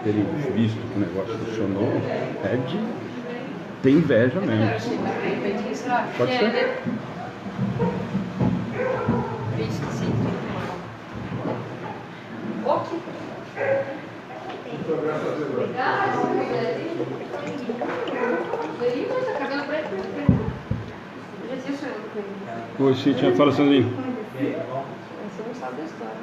terem visto que o negócio funcionou, é de ter inveja mesmo. Pode ser? Oi, Cintia, fala, Sandrinho. Você não sabe da história, né?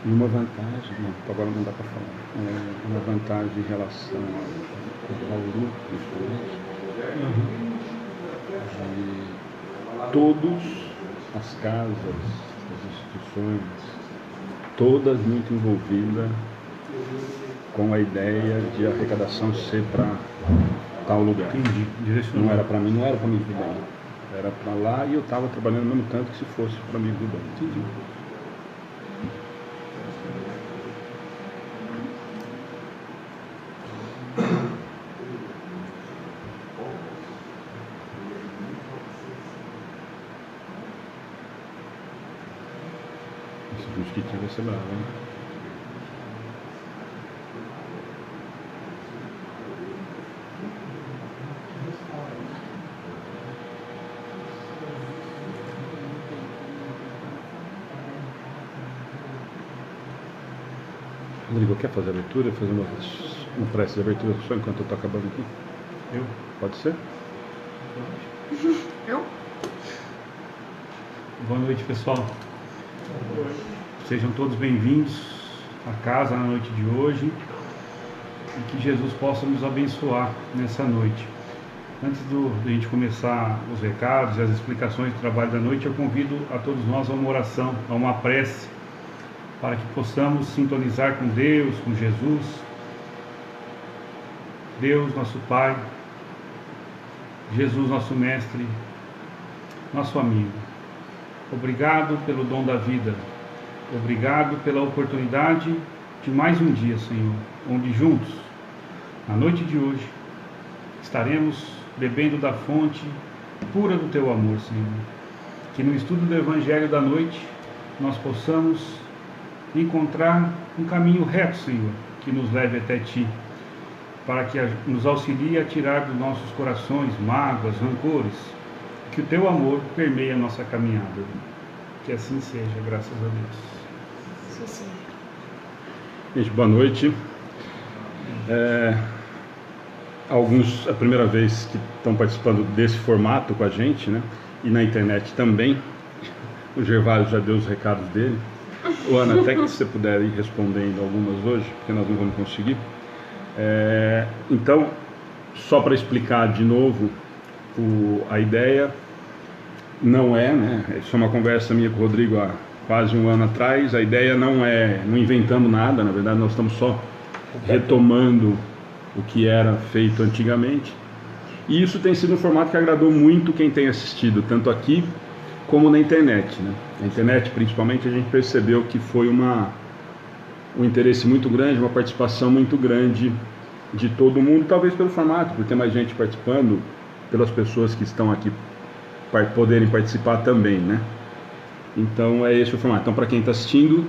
E uma vantagem, não, agora não dá para falar, uma vantagem em relação ao grupo, principalmente, de todas as casas, as instituições, todas muito envolvidas com a ideia de arrecadação ser para tal lugar. Entendi. Não era para mim, não era para mim ajudar. Era para lá e eu estava trabalhando no mesmo tanto que se fosse para mim ajudar. Entendi. Esse mosquitinho vai ser bravo, hein? Rodrigo, quer fazer a abertura? Fazer uma prece de abertura só enquanto eu estou acabando aqui? Eu? Pode ser? Eu? Boa noite, pessoal. Sejam todos bem-vindos à casa na noite de hoje e que Jesus possa nos abençoar nessa noite. Antes de a gente começar os recados e as explicações do trabalho da noite, eu convido a todos nós a uma oração, a uma prece, para que possamos sintonizar com Deus, com Jesus. Deus, nosso Pai, Jesus, nosso Mestre, nosso amigo. Obrigado pelo dom da vida. Obrigado pela oportunidade de mais um dia, Senhor, onde juntos, na noite de hoje, estaremos bebendo da fonte pura do Teu amor, Senhor. Que no estudo do Evangelho da noite, nós possamos encontrar um caminho reto, Senhor, que nos leve até Ti, para que nos auxilie a tirar dos nossos corações mágoas, rancores, que o Teu amor permeie a nossa caminhada. Que assim seja, graças a Deus. Sim. Gente, boa noite. Alguns, a primeira vez que estão participando desse formato com a gente, né? E na internet também. O Gervásio já deu os recados dele. O Ana, até que você puder ir respondendo algumas hoje, porque nós não vamos conseguir. Então, só para explicar de novo, a ideia não é, né? Isso é uma conversa minha com o Rodrigo há quase um ano atrás. A ideia não inventamos nada, na verdade nós estamos só retomando o que era feito antigamente. E isso tem sido um formato que agradou muito quem tem assistido, tanto aqui como na internet, né? Na internet, principalmente, a gente percebeu que foi um interesse muito grande, uma participação muito grande de todo mundo, talvez pelo formato, por ter mais gente participando, pelas pessoas que estão aqui poderem participar também, né? Então é esse o formato. Então, para quem está assistindo,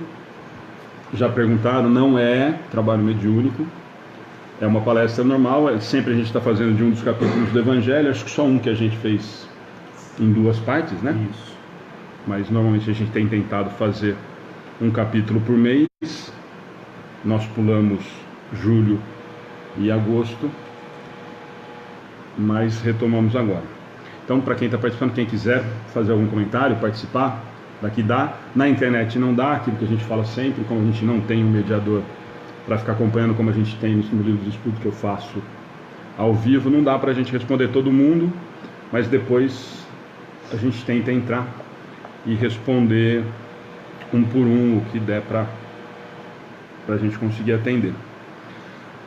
já perguntaram, não é trabalho mediúnico, é uma palestra normal. Sempre a gente está fazendo de um dos capítulos do Evangelho, acho que só um que a gente fez em duas partes, né? Isso. Mas normalmente a gente tem tentado fazer um capítulo por mês. Nós pulamos julho e agosto, mas retomamos agora. Então, para quem está participando, quem quiser fazer algum comentário, participar, daqui dá. Na internet não dá, aquilo que a gente fala sempre, como a gente não tem um mediador para ficar acompanhando, como a gente tem no livro de estudo que eu faço ao vivo, não dá para a gente responder todo mundo, mas depois a gente tenta entrar e responder um por um o que der para a gente conseguir atender.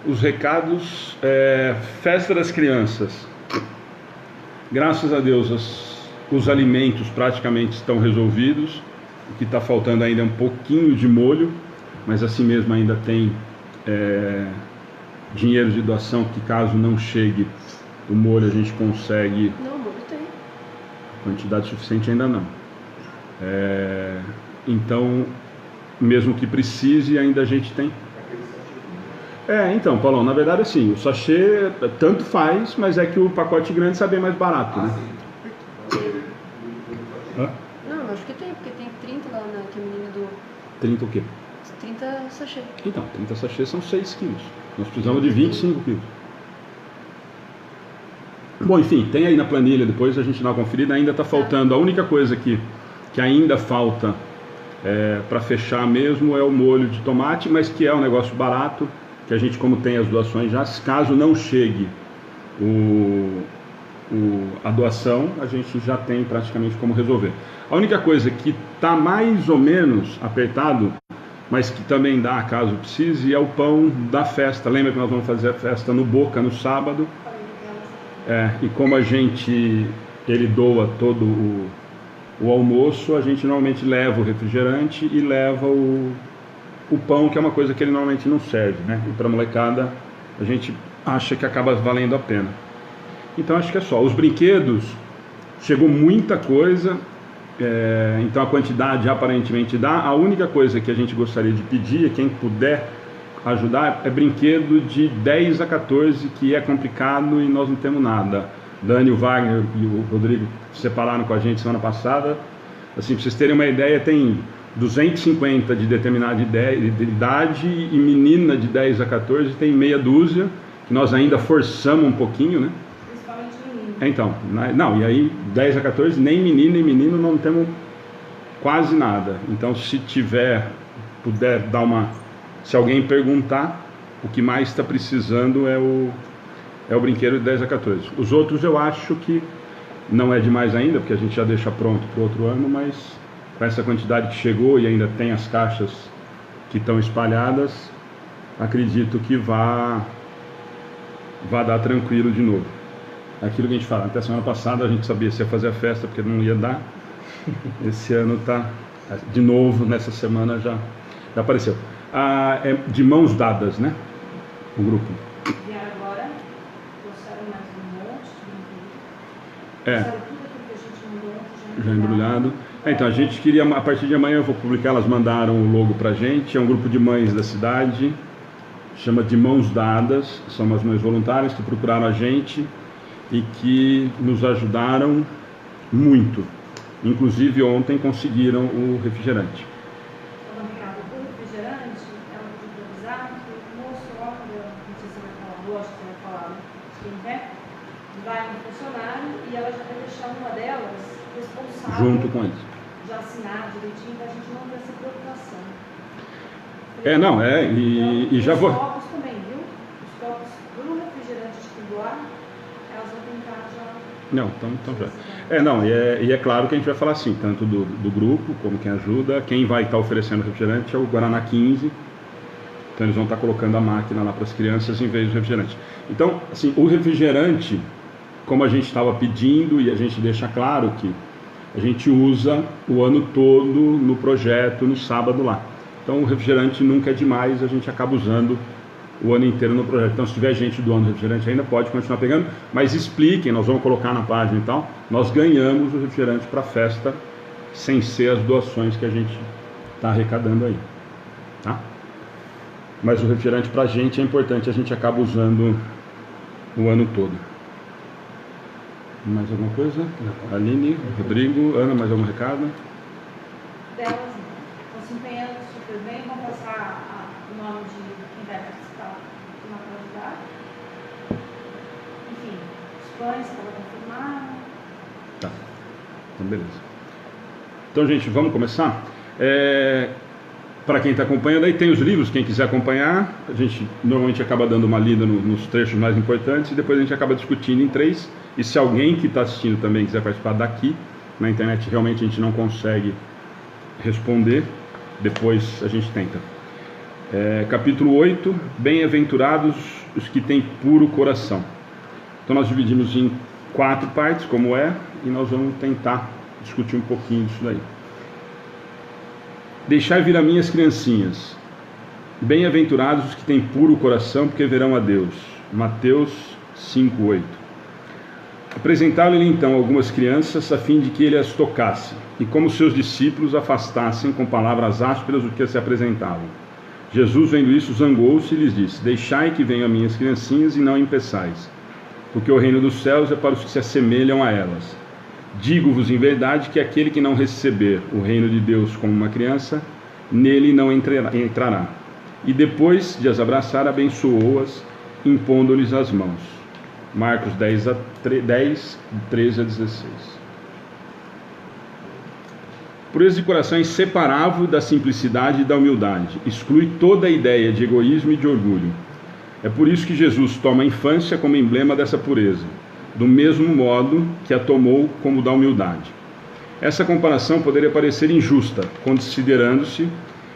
Os recados, festa das crianças. Graças a Deus os alimentos praticamente estão resolvidos. O que está faltando ainda é um pouquinho de molho, mas assim mesmo ainda tem dinheiro de doação, que caso não chegue o molho a gente consegue. Não, molho tem. Quantidade suficiente ainda não. Então, mesmo que precise, ainda a gente tem. Então, Paulão, na verdade assim, o sachê tanto faz, mas é que o pacote grande sai bem mais barato, né? Não, acho que tem, porque tem 30 lá que a menina doou. 30 o quê? 30 sachê. Então, 30 sachês são 6 quilos. Nós precisamos de 25 quilos. Bom, enfim, tem aí na planilha, depois a gente dá uma conferida, ainda está faltando. A única coisa que ainda falta para fechar mesmo é o molho de tomate, mas que é um negócio barato, que a gente, como tem as doações já, caso não chegue a doação, a gente já tem praticamente como resolver. A única coisa que está mais ou menos apertado, mas que também dá caso precise, é o pão da festa. Lembra que nós vamos fazer a festa no Boca no sábado? E como ele doa todo o almoço, a gente normalmente leva o refrigerante e leva o pão, que é uma coisa que ele normalmente não serve, né? E para a molecada a gente acha que acaba valendo a pena. Então acho que é só. Os brinquedos, chegou muita coisa, então a quantidade aparentemente dá. A única coisa que a gente gostaria de pedir, quem puder ajudar, é brinquedo de 10 a 14, que é complicado e nós não temos nada. Dani, o Wagner e o Rodrigo separaram com a gente semana passada. Assim, para vocês terem uma ideia, tem 250 de determinada idade e menina de 10 a 14 tem meia dúzia, que nós ainda forçamos um pouquinho, né? Principalmente menino. Então, não, e aí 10 a 14 nem menina e menino não temos quase nada. Então, se puder dar se alguém perguntar, o que mais está precisando é o brinquedo de 10 a 14. Os outros eu acho que não é demais ainda, porque a gente já deixa pronto para o outro ano, mas com essa quantidade que chegou e ainda tem as caixas que estão espalhadas, acredito que vá dar tranquilo de novo. Aquilo que a gente fala, até semana passada a gente sabia se ia fazer a festa, porque não ia dar. Esse ano tá de novo, nessa semana já apareceu. É de mãos dadas, né? O grupo. E agora, trouxeram mais um monte de brinquedo. Trouxeram tudo aquilo que a gente mandou, já embrulhado. Então, a gente queria, a partir de amanhã eu vou publicar, elas mandaram o logo pra gente, é um grupo de mães da cidade, chama de Mãos Dadas, são umas mães voluntárias que procuraram a gente e que nos ajudaram muito. Inclusive ontem conseguiram o refrigerante. O refrigerante, ela pediu para avisar que o moço, não sei se você vai falar, eu acho que você vai falar, quem quer, vai no funcionário e ela já vai deixar uma delas responsável. Junto com eles. Já assinar direitinho, para a gente não ter essa preocupação. E já vou. Os copos também, viu? Os copos do refrigerante de doar, elas vão tentar já. Não, então já. E é claro que a gente vai falar assim, tanto do grupo, como quem ajuda, quem vai estar oferecendo refrigerante é o Guaraná 15, então eles vão estar colocando a máquina lá para as crianças em vez do refrigerante. Então, assim, o refrigerante, como a gente estava pedindo, e a gente deixa claro que a gente usa o ano todo no projeto, no sábado lá. Então o refrigerante nunca é demais, a gente acaba usando o ano inteiro no projeto. Então se tiver gente doando refrigerante ainda pode continuar pegando, mas expliquem, nós vamos colocar na página e tal, nós ganhamos o refrigerante para a festa, sem ser as doações que a gente está arrecadando aí, tá? Mas o refrigerante para a gente é importante, a gente acaba usando o ano todo. Mais alguma coisa? Não. Aline, Rodrigo, Ana, mais algum recado? Delas estão se empenhando super bem, vão passar o nome de quem vai participar na qualidade. Enfim, os pães que ela confirmaram. Tá, então beleza. Então, gente, vamos começar? Para quem está acompanhando, aí tem os livros, quem quiser acompanhar, a gente normalmente acaba dando uma lida nos trechos mais importantes e depois a gente acaba discutindo em 3. E se alguém que está assistindo também quiser participar daqui, na internet realmente a gente não consegue responder, depois a gente tenta. Capítulo 8, bem-aventurados os que têm puro coração. Então nós dividimos em 4 partes, como e nós vamos tentar discutir um pouquinho disso daí. Deixai vir a mim as criancinhas, bem-aventurados os que têm puro coração, porque verão a Deus. Mateus 5:8. Apresentaram-lhe então algumas crianças a fim de que ele as tocasse, e como seus discípulos afastassem com palavras ásperas o que se apresentavam. Jesus, vendo isso, zangou-se e lhes disse: Deixai que venham as minhas criancinhas e não impeçais, porque o reino dos céus é para os que se assemelham a elas. Digo-vos em verdade que aquele que não receber o reino de Deus como uma criança, nele não entrará. E depois de as abraçar, abençoou-as, impondo-lhes as mãos. Marcos 10, 13 a 16. Pureza de coração é inseparável da simplicidade e da humildade. Exclui toda a ideia de egoísmo e de orgulho. É por isso que Jesus toma a infância como emblema dessa pureza, do mesmo modo que a tomou como da humildade. Essa comparação poderia parecer injusta, considerando-se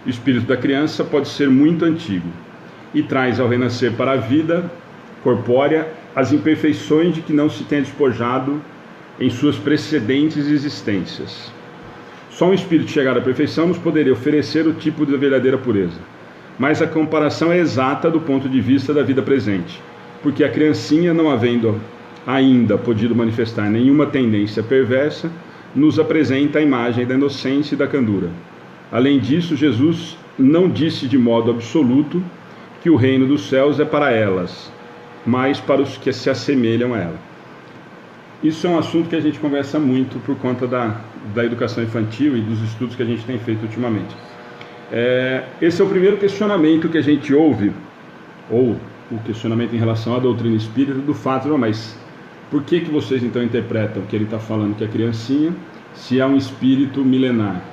o espírito da criança pode ser muito antigo e traz ao renascer para a vida corpórea as imperfeições de que não se tem despojado em suas precedentes existências. Só um espírito chegado à perfeição nos poderia oferecer o tipo de verdadeira pureza. Mas a comparação é exata do ponto de vista da vida presente, porque a criancinha, não havendo ainda podido manifestar nenhuma tendência perversa, nos apresenta a imagem da inocência e da candura. Além disso, Jesus não disse de modo absoluto que o reino dos céus é para elas, mas para os que se assemelham a ela. Isso é um assunto que a gente conversa muito por conta da educação infantil e dos estudos que a gente tem feito ultimamente. Esse é o primeiro questionamento que a gente ouve, ou o questionamento em relação à doutrina espírita, do fato, não, mas por que vocês então interpretam que ele está falando que é criancinha, se é um espírito milenar?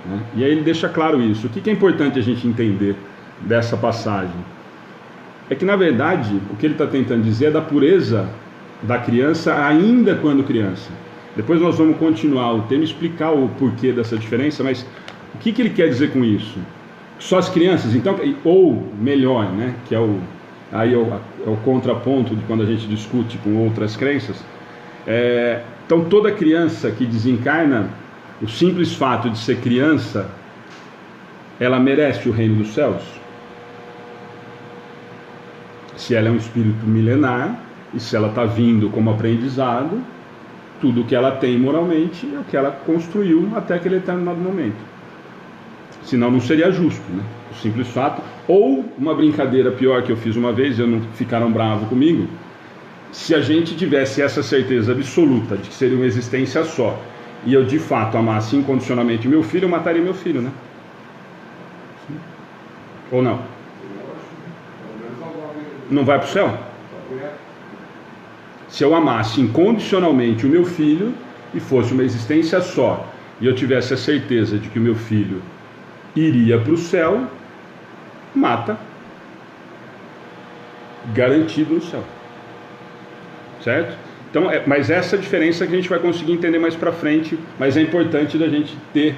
Né? E aí ele deixa claro isso. O que é importante a gente entender dessa passagem? É que, na verdade, o que ele está tentando dizer é da pureza da criança ainda quando criança. Depois nós vamos continuar o tema, explicar o porquê dessa diferença, mas o que ele quer dizer com isso? Só as crianças, então, ou melhor, né, que é o contraponto de quando a gente discute com outras crenças. Então toda criança que desencarna, o simples fato de ser criança, ela merece o reino dos céus? Se ela é um espírito milenar, e se ela está vindo como aprendizado, tudo que ela tem moralmente é o que ela construiu até aquele determinado momento. Senão não seria justo, né? O simples fato. Ou uma brincadeira pior que eu fiz uma vez, ficaram bravos comigo, se a gente tivesse essa certeza absoluta de que seria uma existência só, e eu de fato amasse incondicionalmente meu filho, eu mataria meu filho, né? Ou não? Não vai para o céu? Se eu amasse incondicionalmente o meu filho e fosse uma existência só, e eu tivesse a certeza de que o meu filho iria para o céu, mata. Garantido no céu. Certo? Então, mas essa diferença que a gente vai conseguir entender mais para frente, mas é importante da gente ter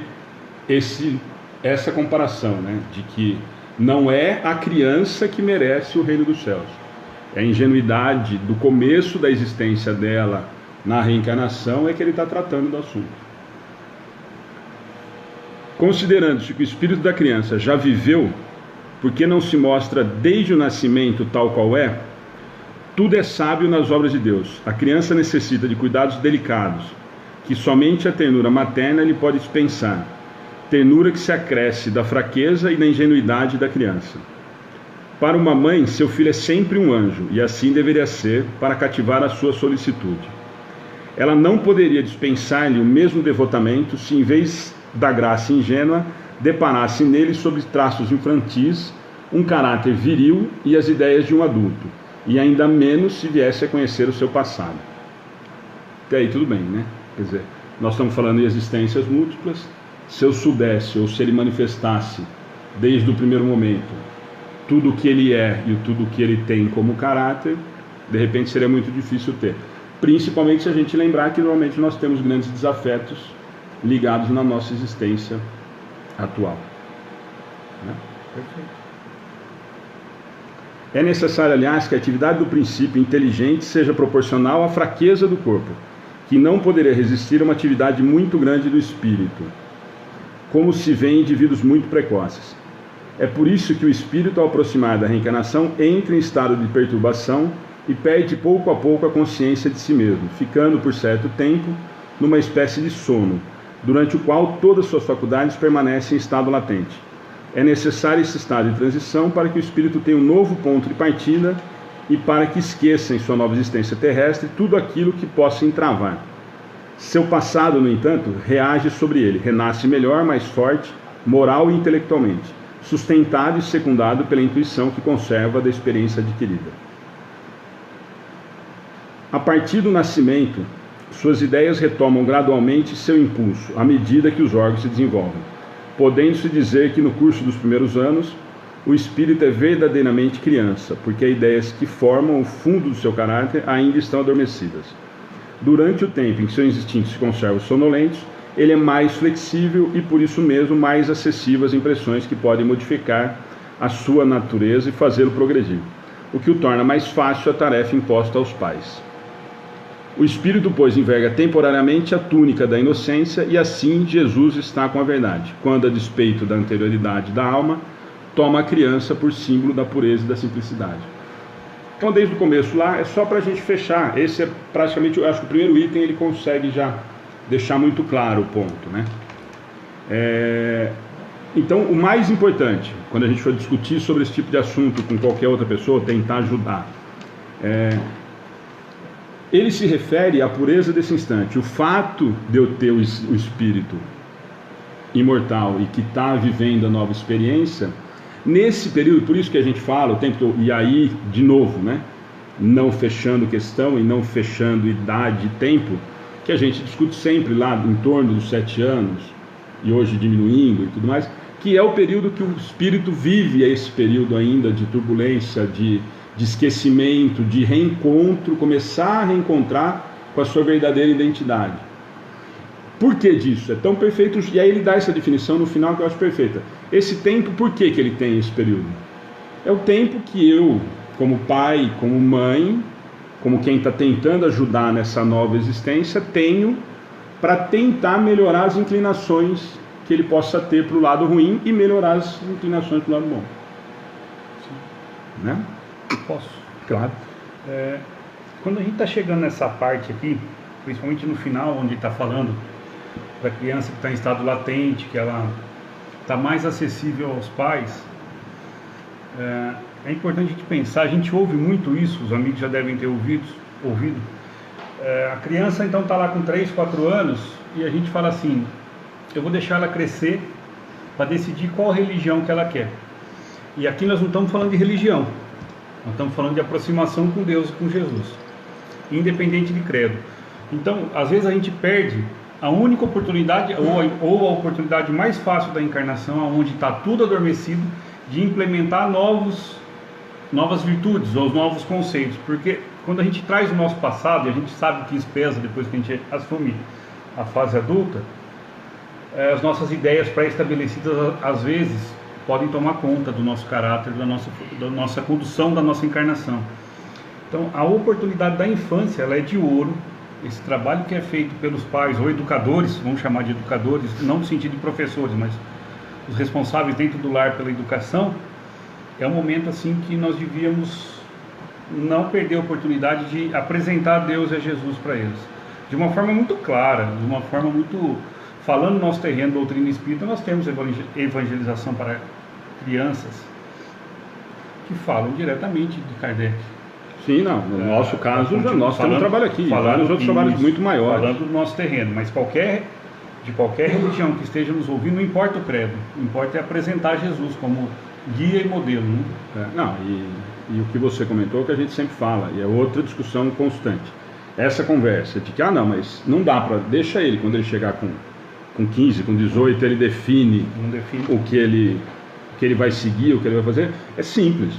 essa comparação, né? De que não é a criança que merece o reino dos céus. É a ingenuidade do começo da existência dela na reencarnação é que ele está tratando do assunto. Considerando-se que o espírito da criança já viveu, porque não se mostra desde o nascimento tal qual é, tudo é sábio nas obras de Deus. A criança necessita de cuidados delicados, que somente a ternura materna lhe pode dispensar. Ternura que se acresce da fraqueza e da ingenuidade da criança. Para uma mãe, seu filho é sempre um anjo, e assim deveria ser para cativar a sua solicitude. Ela não poderia dispensar-lhe o mesmo devotamento se, em vez da graça ingênua, deparasse nele sob traços infantis, um caráter viril e as ideias de um adulto, e ainda menos se viesse a conhecer o seu passado. Até aí tudo bem, né? Quer dizer, nós estamos falando em existências múltiplas. Se eu soubesse, ou se ele manifestasse desde o primeiro momento tudo o que ele é e tudo o que ele tem como caráter, de repente seria muito difícil ter. Principalmente se a gente lembrar que normalmente nós temos grandes desafetos ligados na nossa existência atual. Né? Perfeito. É necessário, aliás, que a atividade do princípio inteligente seja proporcional à fraqueza do corpo, que não poderia resistir a uma atividade muito grande do espírito, como se vê em indivíduos muito precoces. É por isso que o espírito, ao aproximar da reencarnação, entra em estado de perturbação e perde pouco a pouco a consciência de si mesmo, ficando por certo tempo numa espécie de sono, durante o qual todas suas faculdades permanecem em estado latente. É necessário esse estado de transição para que o espírito tenha um novo ponto de partida e para que esqueça em sua nova existência terrestre tudo aquilo que possa entravar. Seu passado, no entanto, reage sobre ele, renasce melhor, mais forte, moral e intelectualmente, sustentado e secundado pela intuição que conserva da experiência adquirida. A partir do nascimento, suas ideias retomam gradualmente seu impulso, à medida que os órgãos se desenvolvem, podendo-se dizer que no curso dos primeiros anos, o espírito é verdadeiramente criança, porque as ideias que formam o fundo do seu caráter ainda estão adormecidas. Durante o tempo em que seus instintos se conservam sonolentos, ele é mais flexível e por isso mesmo mais acessível às impressões que podem modificar a sua natureza e fazê-lo progredir, o que o torna mais fácil a tarefa imposta aos pais. O espírito, pois, enverga temporariamente a túnica da inocência e assim Jesus está com a verdade, quando, a despeito da anterioridade da alma, toma a criança por símbolo da pureza e da simplicidade. Então, desde o começo lá, é só para a gente fechar. Esse é praticamente, eu acho que o primeiro item ele consegue já deixar muito claro o ponto, né? Então, o mais importante, quando a gente for discutir sobre esse tipo de assunto com qualquer outra pessoa, tentar ajudar, ele se refere à pureza desse instante. O fato de eu ter o espírito imortal e que está vivendo a nova experiência, nesse período, por isso que a gente fala o tempo todo, e aí, de novo, né, não fechando questão e não fechando idade e tempo, que a gente discute sempre lá em torno dos 7 anos, e hoje diminuindo e tudo mais, que é o período que o espírito vive, esse período ainda de turbulência, de esquecimento, de reencontro, começar a reencontrar com a sua verdadeira identidade. Por que disso? É tão perfeito, e aí ele dá essa definição no final que eu acho perfeita. Esse tempo, por que ele tem esse período? É o tempo que eu, como pai, como mãe, como quem está tentando ajudar nessa nova existência, tenho para tentar melhorar as inclinações que ele possa ter para o lado ruim e melhorar as inclinações para o lado bom. Sim. Né? Posso? Claro. Quando a gente está chegando nessa parte aqui, principalmente no final, onde está falando da criança que está em estado latente, que ela está mais acessível aos pais, é importante a gente pensar, a gente ouve muito isso, os amigos já devem ter ouvido. A criança então está lá com 3, 4 anos e a gente fala assim, eu vou deixar ela crescer para decidir qual religião que ela quer. E aqui nós não estamos falando de religião, nós estamos falando de aproximação com Deus e com Jesus, independente de credo. Então, às vezes a gente perde a única oportunidade, ou a oportunidade mais fácil da encarnação, onde está tudo adormecido, de implementar novas virtudes, ou novos conceitos. Porque quando a gente traz o nosso passado, e a gente sabe que isso pesa depois que a gente assume a fase adulta, as nossas ideias pré-estabelecidas, às vezes, podem tomar conta do nosso caráter, da nossa condução, da nossa encarnação. Então, a oportunidade da infância, ela é de ouro. Esse trabalho que é feito pelos pais ou educadores, vamos chamar de educadores, não no sentido de professores, mas os responsáveis dentro do lar pela educação, é um momento assim que nós devíamos não perder a oportunidade de apresentar Deus e a Jesus para eles. De uma forma muito clara, de uma forma muito... Falando no nosso terreno, doutrina espírita, nós temos evangelização para crianças que falam diretamente de Kardec. Sim, não. No nosso caso, nós temos um trabalho aqui, vários outros trabalhos muito maiores. Falando do nosso terreno, mas de qualquer religião que esteja nos ouvindo, não importa o credo, o que importa é apresentar Jesus como guia e modelo. Né? E o que você comentou, que a gente sempre fala, e é outra discussão constante. Essa conversa de que, não, mas não dá para... Deixa ele, quando ele chegar com 15, com 18, ele define o que ele vai seguir, o que ele vai fazer. É simples.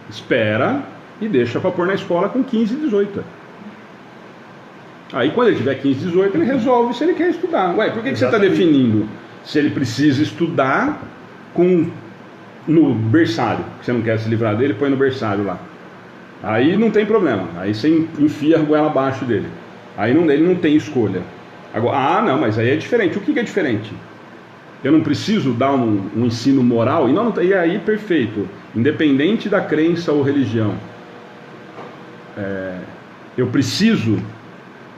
Espera e deixa para pôr na escola com 15 e 18. Aí quando ele tiver 15 e 18, ele resolve se ele quer estudar. Ué, por que você está definindo se ele precisa estudar no berçário? Que você não quer se livrar dele, põe no berçário lá. Aí não tem problema. Aí você enfia a goela abaixo dele. Aí ele não tem escolha. Agora, não, mas aí é diferente. O que é diferente? Eu não preciso dar um ensino moral? E aí, perfeito. Independente da crença ou religião. eu preciso,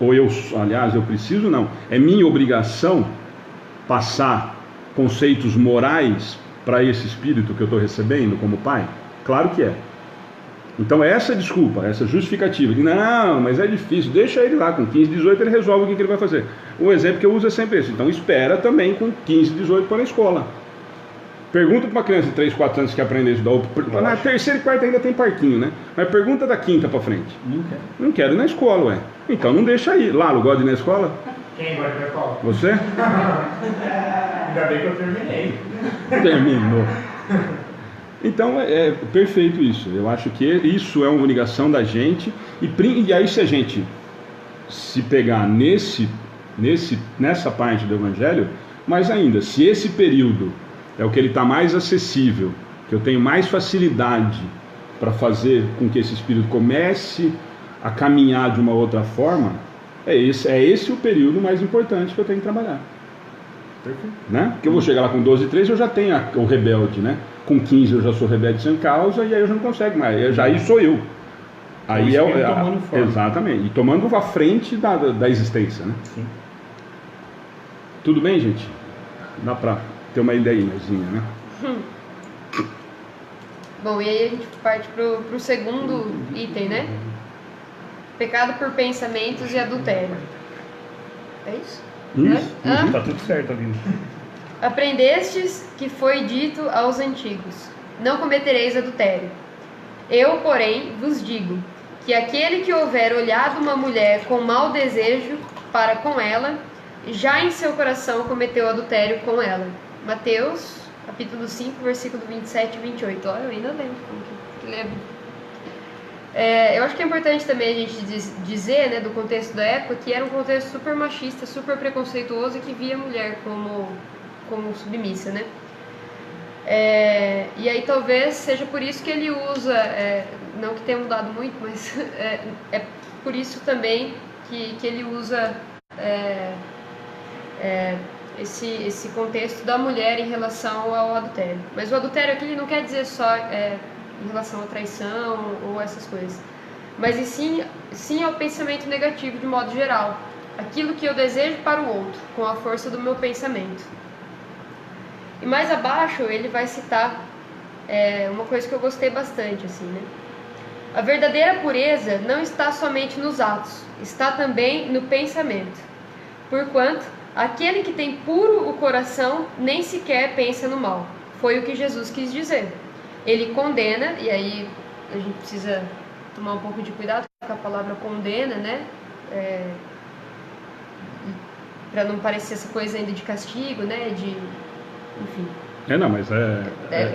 eu preciso não, é minha obrigação passar conceitos morais para esse espírito que eu estou recebendo como pai? Claro que é. Então essa desculpa, essa justificativa, que não, mas é difícil, deixa ele lá, com 15, 18 ele resolve o que ele vai fazer. O exemplo que eu uso é sempre esse, então espera também com 15, 18 para a escola. Pergunta para uma criança de 3, 4 anos que aprende isso, na terceira e quarta ainda tem parquinho, né? Mas pergunta da quinta para frente. Não quero ir na escola, ué. Então não deixa ir. Lalo, gosta de ir na escola? Quem gosta de ir na escola? Você? Ainda bem que eu terminei. Terminou. Então é perfeito isso. Eu acho que isso é uma obrigação da gente. E aí se a gente se pegar nessa parte do Evangelho, mais ainda, se esse período é o que ele está mais acessível, que eu tenho mais facilidade para fazer com que esse espírito comece a caminhar de uma outra forma, é esse o período mais importante que eu tenho que trabalhar. Perfeito. Né? Porque eu vou chegar lá com 12, 13, eu já tenho o rebelde, né? Com 15 eu já sou rebelde sem causa, e aí eu já não consigo mais, aí sou eu. Aí tomando forma. Exatamente, e tomando a frente da existência, né? Sim. Tudo bem, gente? Dá pra ter uma ideiazinha, né? Bom, e aí a gente parte pro segundo item, né? Pecado por pensamentos e adultério. É isso? Isso. Tá tudo certo ali. Aprendestes que foi dito aos antigos: não cometereis adultério. Eu, porém, vos digo que aquele que houver olhado uma mulher com mau desejo para com ela, já em seu coração cometeu adultério com ela. Mateus, capítulo 5, versículo 27 e 28. Olha, eu ainda lembro como que lembro. Eu acho que é importante também a gente dizer, né, do contexto da época, que era um contexto super machista, super preconceituoso e que via a mulher como submissa, né? E aí talvez seja por isso que ele usa, não que tenha mudado muito, mas é por isso também que ele usa esse contexto da mulher em relação ao adultério. Mas o adultério aqui não quer dizer só em relação à traição ou essas coisas, mas sim ao pensamento negativo de modo geral, aquilo que eu desejo para o outro, com a força do meu pensamento. E mais abaixo ele vai citar uma coisa que eu gostei bastante, assim, né? A verdadeira pureza não está somente nos atos, está também no pensamento. Porquanto, aquele que tem puro o coração nem sequer pensa no mal. Foi o que Jesus quis dizer. Ele condena, e aí a gente precisa tomar um pouco de cuidado com a palavra condena, né? Para não parecer essa coisa ainda de castigo, né? Enfim. Não, mas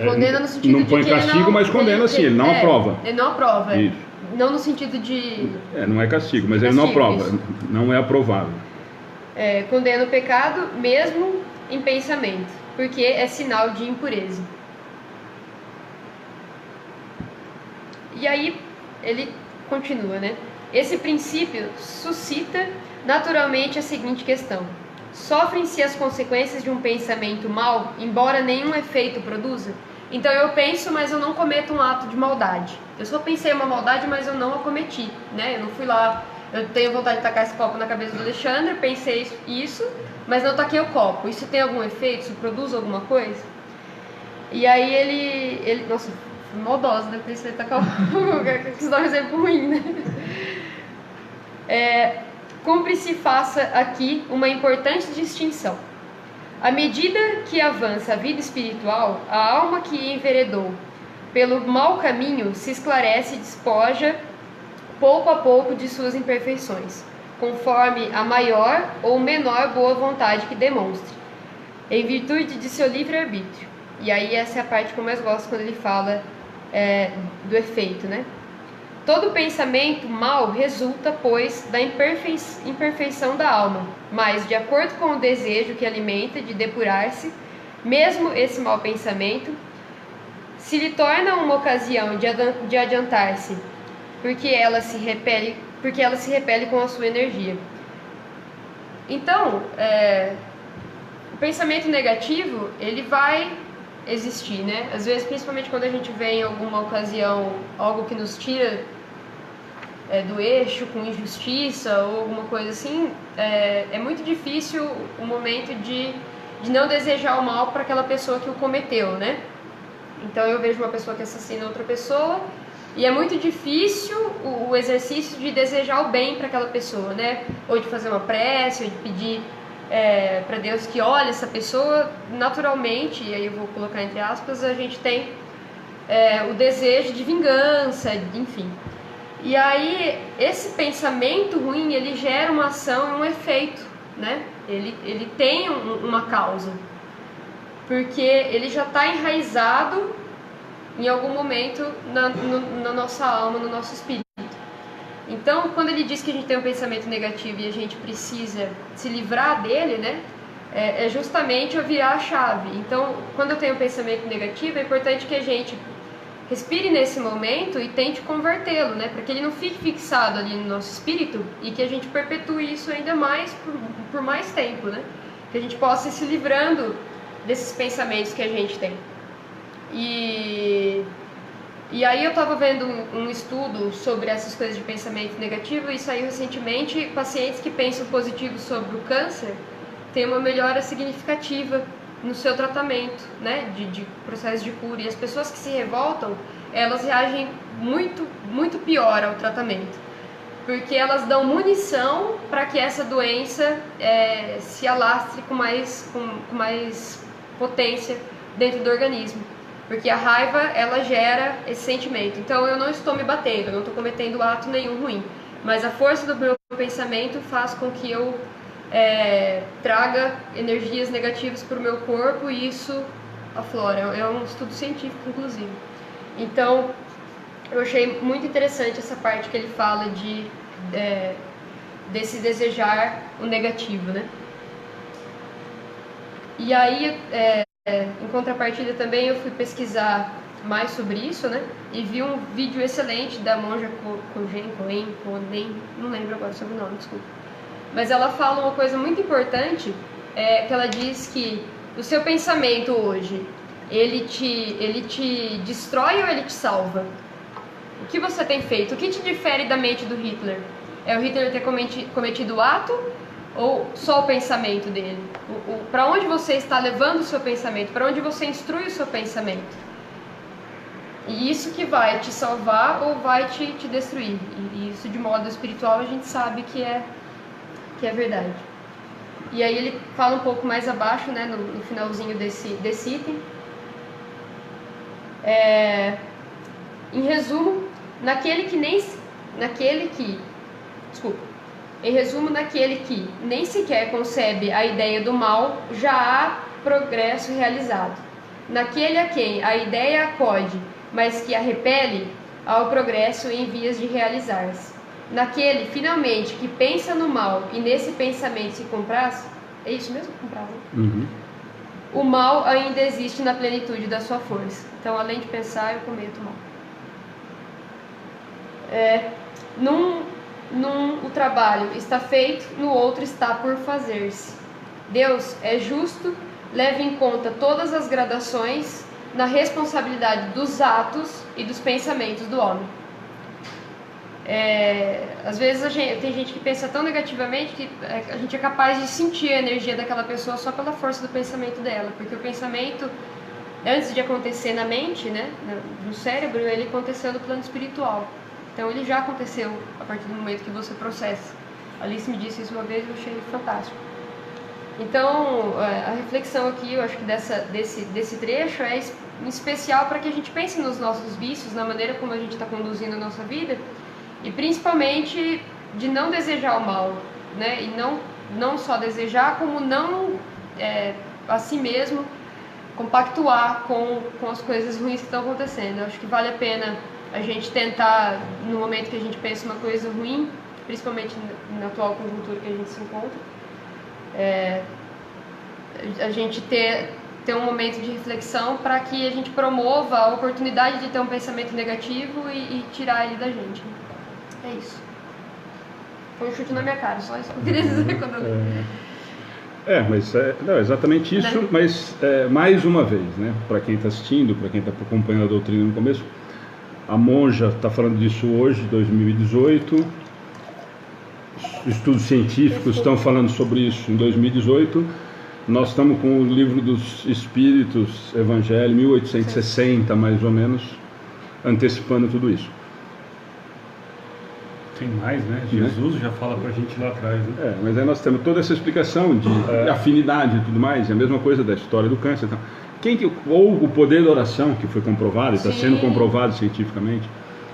condena no sentido não põe de que castigo, ele não, mas condena sim, ele não aprova. Ele não aprova. Isso. Não no sentido de... não é castigo, mas ele não aprova. Isso. Não é aprovável. Condena o pecado mesmo em pensamento, porque é sinal de impureza. E aí ele continua, né? Esse princípio suscita naturalmente a seguinte questão: sofrem-se as consequências de um pensamento mau, embora nenhum efeito produza? Então eu penso, mas eu não cometo um ato de maldade. Eu só pensei uma maldade, mas eu não a cometi, né? Eu não fui lá, eu tenho vontade de tacar esse copo na cabeça do Alexandre, pensei isso, mas não taquei o copo. Isso tem algum efeito? Isso produz alguma coisa? E aí ele nossa, fui maldosa, né? Pensei em tacar o copo, quis dar um exemplo ruim, né? Cumpre-se faça aqui uma importante distinção. À medida que avança a vida espiritual, a alma que enveredou pelo mau caminho se esclarece e despoja pouco a pouco de suas imperfeições, conforme a maior ou menor boa vontade que demonstre, em virtude de seu livre-arbítrio. E aí essa é a parte que eu mais gosto quando ele fala do efeito, né? Todo pensamento mau resulta, pois, da imperfeição da alma, mas, de acordo com o desejo que alimenta de depurar-se, mesmo esse mau pensamento se lhe torna uma ocasião de adiantar-se, porque ela se repele com a sua energia. Então, o pensamento negativo, ele vai existir, né? Às vezes, principalmente quando a gente vê em alguma ocasião algo que nos tira do eixo, com injustiça ou alguma coisa assim, é muito difícil o momento de não desejar o mal para aquela pessoa que o cometeu, né? Então eu vejo uma pessoa que assassina outra pessoa e é muito difícil o exercício de desejar o bem para aquela pessoa, né? Ou de fazer uma prece, ou de pedir para Deus que olhe essa pessoa. Naturalmente, e aí eu vou colocar entre aspas, a gente tem o desejo de vingança, enfim. E aí esse pensamento ruim, ele gera uma ação e um efeito, né? Ele tem uma causa, porque ele já está enraizado em algum momento na nossa alma, no nosso espírito. Então, quando ele diz que a gente tem um pensamento negativo e a gente precisa se livrar dele, né? É justamente eu virar a chave. Então, quando eu tenho um pensamento negativo, é importante que a gente respire nesse momento e tente convertê-lo, né? Para que ele não fique fixado ali no nosso espírito e que a gente perpetue isso ainda mais por mais tempo, né? Que a gente possa ir se livrando desses pensamentos que a gente tem. E aí eu estava vendo um estudo sobre essas coisas de pensamento negativo e saiu recentemente, pacientes que pensam positivo sobre o câncer têm uma melhora significativa no seu tratamento, né, de processo de cura. E as pessoas que se revoltam, elas reagem muito, muito pior ao tratamento, porque elas dão munição para que essa doença se alastre com mais potência dentro do organismo, porque a raiva, ela gera esse sentimento. Então eu não estou me batendo, eu não estou cometendo ato nenhum ruim, mas a força do meu pensamento faz com que eu traga energias negativas para o meu corpo e isso aflora. É um estudo científico, inclusive. Então, eu achei muito interessante essa parte que ele fala desse desejar o negativo, né? E aí, em contrapartida também, eu fui pesquisar mais sobre isso, né? E vi um vídeo excelente da monja Konen, não lembro agora o sobrenome, desculpa. Mas ela fala uma coisa muito importante, que ela diz que o seu pensamento hoje, ele te destrói ou ele te salva? O que você tem feito? O que te difere da mente do Hitler? É o Hitler ter cometido o ato ou só o pensamento dele? Para onde você está levando o seu pensamento? Para onde você instrui o seu pensamento? E isso que vai te salvar ou vai te destruir? E isso de modo espiritual a gente sabe que é verdade. E aí ele fala um pouco mais abaixo, né, no finalzinho desse item. Em resumo, naquele que nem sequer concebe a ideia do mal, já há progresso realizado. Naquele a quem a ideia acode, mas que a repele, há o progresso em vias de realizar-se. Naquele, finalmente, que pensa no mal e nesse pensamento se compraz, é isso mesmo? Compraz, né? Uhum. O mal ainda existe na plenitude da sua força. Então, além de pensar, eu cometo mal. O trabalho está feito, no outro está por fazer-se. Deus é justo, leva em conta todas as gradações na responsabilidade dos atos e dos pensamentos do homem. Às vezes tem gente que pensa tão negativamente que a gente é capaz de sentir a energia daquela pessoa só pela força do pensamento dela, porque o pensamento, antes de acontecer na mente, né, no cérebro, ele aconteceu no plano espiritual. Então ele já aconteceu a partir do momento que você processa. A Alice me disse isso uma vez e eu achei fantástico. Então a reflexão aqui, eu acho que desse trecho é em especial para que a gente pense nos nossos vícios, na maneira como a gente está conduzindo a nossa vida, e principalmente de não desejar o mal, né? E não só desejar, como não a si mesmo compactuar com as coisas ruins que estão acontecendo. Eu acho que vale a pena a gente tentar, no momento que a gente pensa uma coisa ruim, principalmente na atual conjuntura que a gente se encontra, a gente ter um momento de reflexão para que a gente promova a oportunidade de ter um pensamento negativo e tirar ele da gente. É isso. Foi um chute na minha cara, só isso que eu queria dizer quando eu... Mas não, exatamente isso, né? Mas mais uma vez, né, para quem está assistindo, para quem está acompanhando a doutrina no começo, A Monja está falando disso hoje, 2018. Estudos científicos estão falando sobre isso em 2018. Nós estamos com o Livro dos Espíritos, Evangelho, 1860 mais ou menos, antecipando tudo isso. Tem mais, né? Jesus já fala pra gente lá atrás, né? Mas aí nós temos toda essa explicação de afinidade e tudo mais, e a mesma coisa da história do câncer. Então, ou o poder da oração, que foi comprovado, está sendo comprovado cientificamente,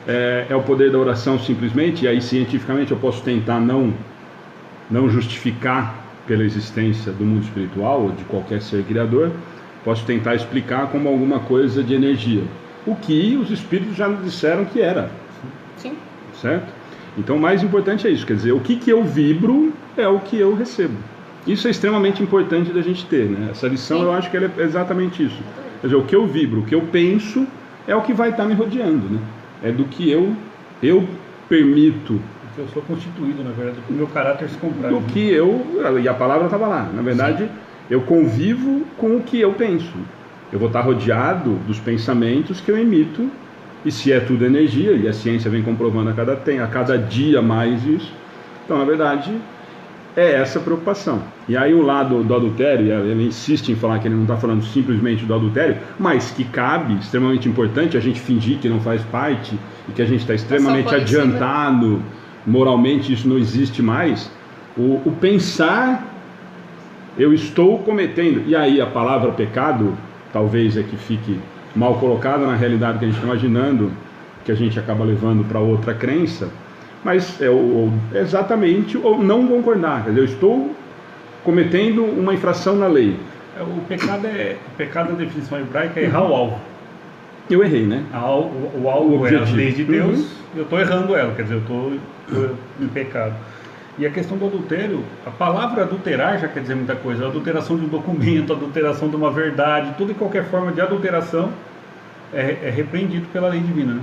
é o poder da oração simplesmente, e aí cientificamente eu posso tentar não justificar pela existência do mundo espiritual ou de qualquer ser criador, posso tentar explicar como alguma coisa de energia, o que os espíritos já nos disseram que era. Sim. Certo? Então o mais importante é isso, quer dizer, o que eu vibro é o que eu recebo. Isso é extremamente importante da gente ter, né? Essa lição eu acho que ela é exatamente isso. Quer dizer, o que eu vibro, o que eu penso é o que vai estar me rodeando, né? É do que eu permito. Eu sou constituído, na verdade, do meu caráter se comprar. Do que e a palavra estava lá, na verdade, eu convivo com o que eu penso. Eu vou estar rodeado dos pensamentos que eu emito. E se é tudo energia, e a ciência vem comprovando a cada dia mais isso, então na verdade é essa a preocupação. E aí o lado do adultério, ele insiste em falar que ele não está falando simplesmente do adultério, mas que cabe, extremamente importante, a gente fingir que não faz parte, e que a gente está extremamente adiantado, moralmente isso não existe mais, o pensar, eu estou cometendo, e aí a palavra pecado, talvez é que fique mal colocada na realidade que a gente está imaginando, que a gente acaba levando para outra crença, mas é exatamente o não concordar. Quer dizer, eu estou cometendo uma infração na lei. O pecado, a definição hebraica é errar o alvo. Eu errei, né? O alvo é as leis de Deus, eu estou errando ela, quer dizer, eu estou em pecado. E a questão do adultério, a palavra adulterar já quer dizer muita coisa. A adulteração de um documento, a adulteração de uma verdade, tudo e qualquer forma de adulteração é repreendido pela lei divina, né?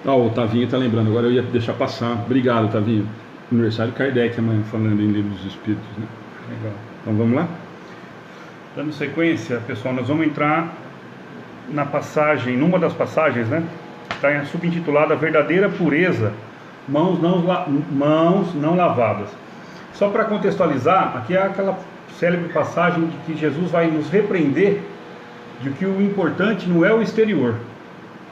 O Tavinho está lembrando, agora eu ia deixar passar. Obrigado, Tavinho. Aniversário de Kardec amanhã, falando em Livro dos Espíritos, né? Legal. Então vamos lá? Dando sequência, pessoal, nós vamos entrar na passagem, numa das passagens, né? Está subintitulada Verdadeira Pureza, Mãos não lavadas. Só para contextualizar, aqui é aquela célebre passagem de que Jesus vai nos repreender de que o importante não é o exterior,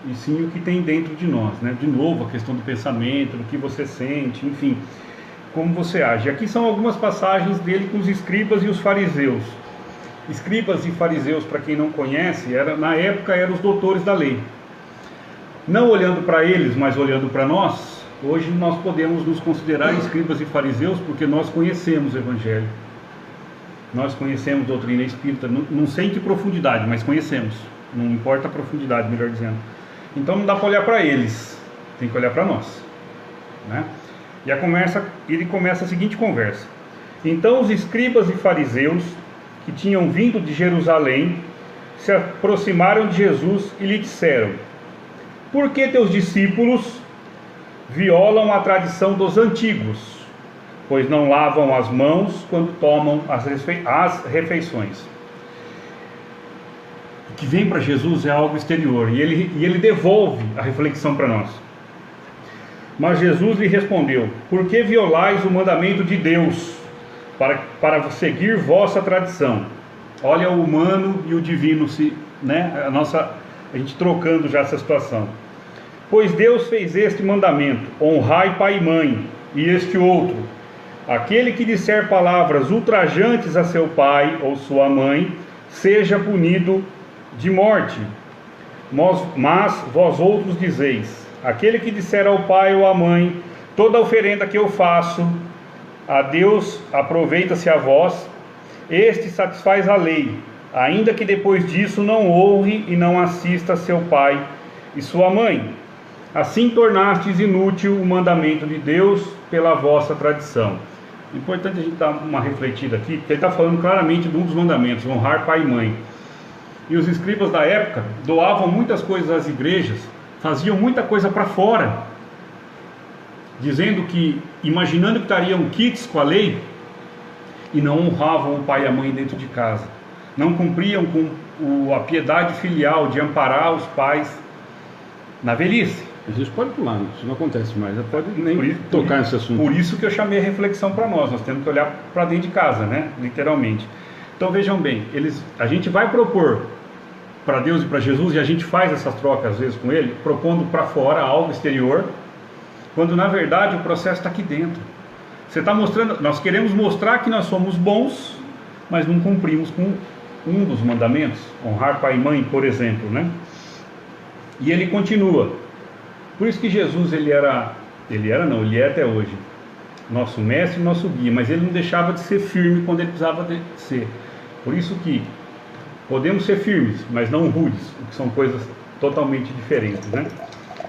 e sim o que tem dentro de nós, né? De novo, a questão do pensamento, do que você sente, enfim, como você age. Aqui são algumas passagens dele com os escribas e os fariseus. Escribas e fariseus, para quem não conhece, na época eram os doutores da lei. Não olhando para eles, mas olhando para nós, hoje nós podemos nos considerar escribas e fariseus porque nós conhecemos o Evangelho. Nós conhecemos a doutrina espírita, não sei em que profundidade, mas conhecemos. Não importa a profundidade, melhor dizendo. Então não dá para olhar para eles, tem que olhar para nós, né? E ele começa a seguinte conversa. Então os escribas e fariseus que tinham vindo de Jerusalém se aproximaram de Jesus e lhe disseram: por que teus discípulos violam a tradição dos antigos, pois não lavam as mãos quando tomam as refeições? O que vem para Jesus é algo exterior, e ele devolve a reflexão para nós. Mas Jesus lhe respondeu: por que violais o mandamento de Deus, para seguir vossa tradição? Olha o humano e o divino, né? A gente trocando já essa situação. Pois Deus fez este mandamento: honrai pai e mãe, e este outro: aquele que disser palavras ultrajantes a seu pai ou sua mãe, seja punido de morte. Mas vós outros dizeis: aquele que disser ao pai ou à mãe, toda oferenda que eu faço a Deus aproveita-se a vós, este satisfaz a lei, ainda que depois disso não honre e não assista seu pai e sua mãe. Assim tornastes inútil o mandamento de Deus pela vossa tradição. É importante a gente dar uma refletida aqui, porque ele está falando claramente de um dos mandamentos: honrar pai e mãe. E os escribas da época doavam muitas coisas às igrejas, faziam muita coisa para fora, dizendo que, imaginando que estariam quites com a lei, e não honravam o pai e a mãe dentro de casa. Não cumpriam com a piedade filial de amparar os pais na velhice. Mas isso pode pular, isso não acontece mais, pode nem Por isso- tocar nesse assunto. Por isso que eu chamei a reflexão para nós temos que olhar para dentro de casa, né? Literalmente. Então vejam bem, a gente vai propor para Deus e para Jesus, e a gente faz essas trocas às vezes com Ele, propondo para fora algo exterior, quando na verdade o processo está aqui dentro. Você está mostrando, nós queremos mostrar que nós somos bons, mas não cumprimos com um dos mandamentos, honrar pai e mãe, por exemplo, né? E ele continua. Por isso que Jesus ele é até hoje nosso mestre e nosso guia, mas ele não deixava de ser firme quando ele precisava de ser. Por isso que podemos ser firmes, mas não rudes, o que são coisas totalmente diferentes, né?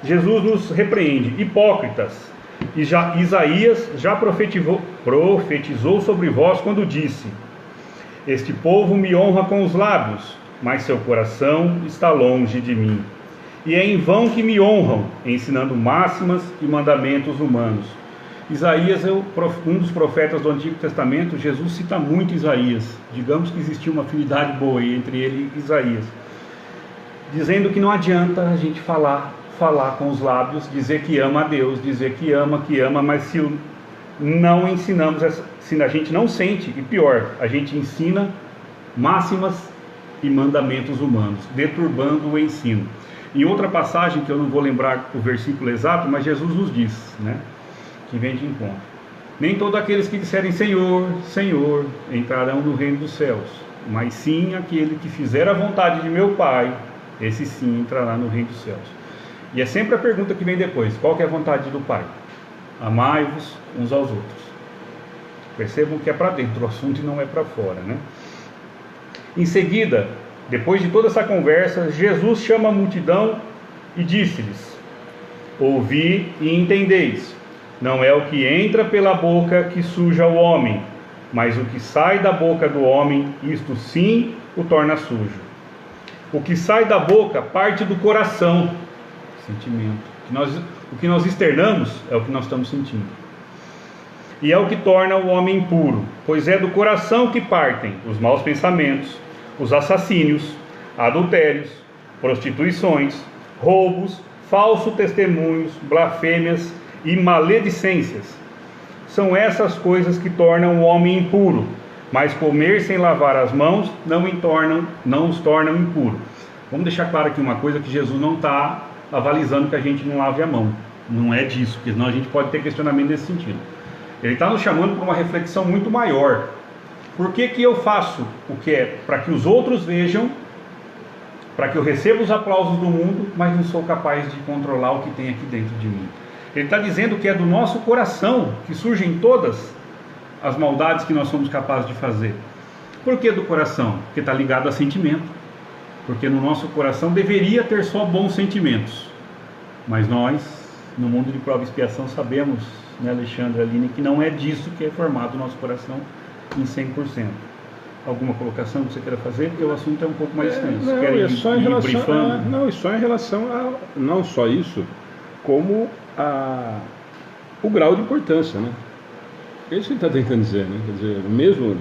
Jesus nos repreende, hipócritas, e Isaías já profetizou sobre vós quando disse: este povo me honra com os lábios, mas seu coração está longe de mim. E é em vão que me honram, ensinando máximas e mandamentos humanos. Isaías é um dos profetas do Antigo Testamento. Jesus cita muito Isaías. Digamos que existia uma afinidade boa entre ele e Isaías, dizendo que não adianta a gente falar com os lábios, dizer que ama a Deus, dizer que ama, mas se não ensinamos, se a gente não sente, e pior, a gente ensina máximas e mandamentos humanos, deturbando o ensino. Em outra passagem, que eu não vou lembrar o versículo exato, mas Jesus nos diz, né, que vem de encontro: nem todos aqueles que disserem Senhor, Senhor, entrarão no reino dos céus, mas sim aquele que fizer a vontade de meu Pai, esse sim entrará no reino dos céus. E é sempre a pergunta que vem depois: qual que é a vontade do Pai? Amai-vos uns aos outros. Percebam que é para dentro o assunto e não é para fora, né? Em seguida, depois de toda essa conversa, Jesus chama a multidão e disse-lhes: ouvi e entendeis, não é o que entra pela boca que suja o homem, mas o que sai da boca do homem, isto sim o torna sujo. O que sai da boca parte do coração, sentimento. O que nós externamos é o que nós estamos sentindo. E é o que torna o homem impuro, pois é do coração que partem os maus pensamentos, os assassínios, adultérios, prostituições, roubos, falsos testemunhos, blasfêmias e maledicências. São essas coisas que tornam o homem impuro, mas comer sem lavar as mãos não os tornam impuro. Vamos deixar claro aqui uma coisa, que Jesus não está avalizando que a gente não lave a mão. Não é disso, porque senão a gente pode ter questionamento nesse sentido. Ele está nos chamando para uma reflexão muito maior. Por que eu faço o que é? Para que os outros vejam, para que eu receba os aplausos do mundo, mas não sou capaz de controlar o que tem aqui dentro de mim. Ele está dizendo que é do nosso coração que surgem todas as maldades que nós somos capazes de fazer. Por que do coração? Porque está ligado a sentimento. Porque no nosso coração deveria ter só bons sentimentos. Mas nós, no mundo de prova e expiação, sabemos, né, Alexandre, Aline, que não é disso que é formado o nosso coração em 100%. Alguma colocação que você queira fazer? Porque o assunto é um pouco mais extenso. Não, é só em relação a não só isso, como o grau de importância, né? É isso que ele está tentando dizer, né? Quer dizer, mesmo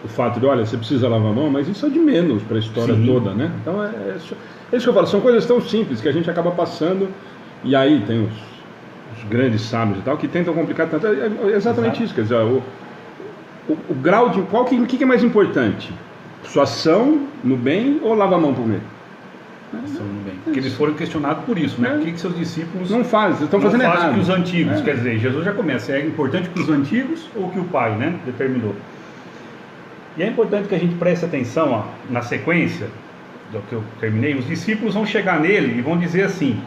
o fato de, olha, você precisa lavar a mão, mas isso é de menos para a história toda, né? Então é isso que eu falo, são coisas tão simples que a gente acaba passando, e aí tem os grandes sábios e tal, que tentam complicar tanto. É exatamente isso, quer dizer, o grau de... O que é mais importante? Sua ação no bem ou lavar a mão por meio? Ação no bem. Porque eles foram questionados por isso, né? Por que seus discípulos não fazem? Estão fazendo errado. Que os antigos, quer dizer, Jesus já começa. É importante que os antigos ou que o Pai, né, determinou. E é importante que a gente preste atenção, ó, na sequência do que eu terminei. Os discípulos vão chegar nele e vão dizer assim: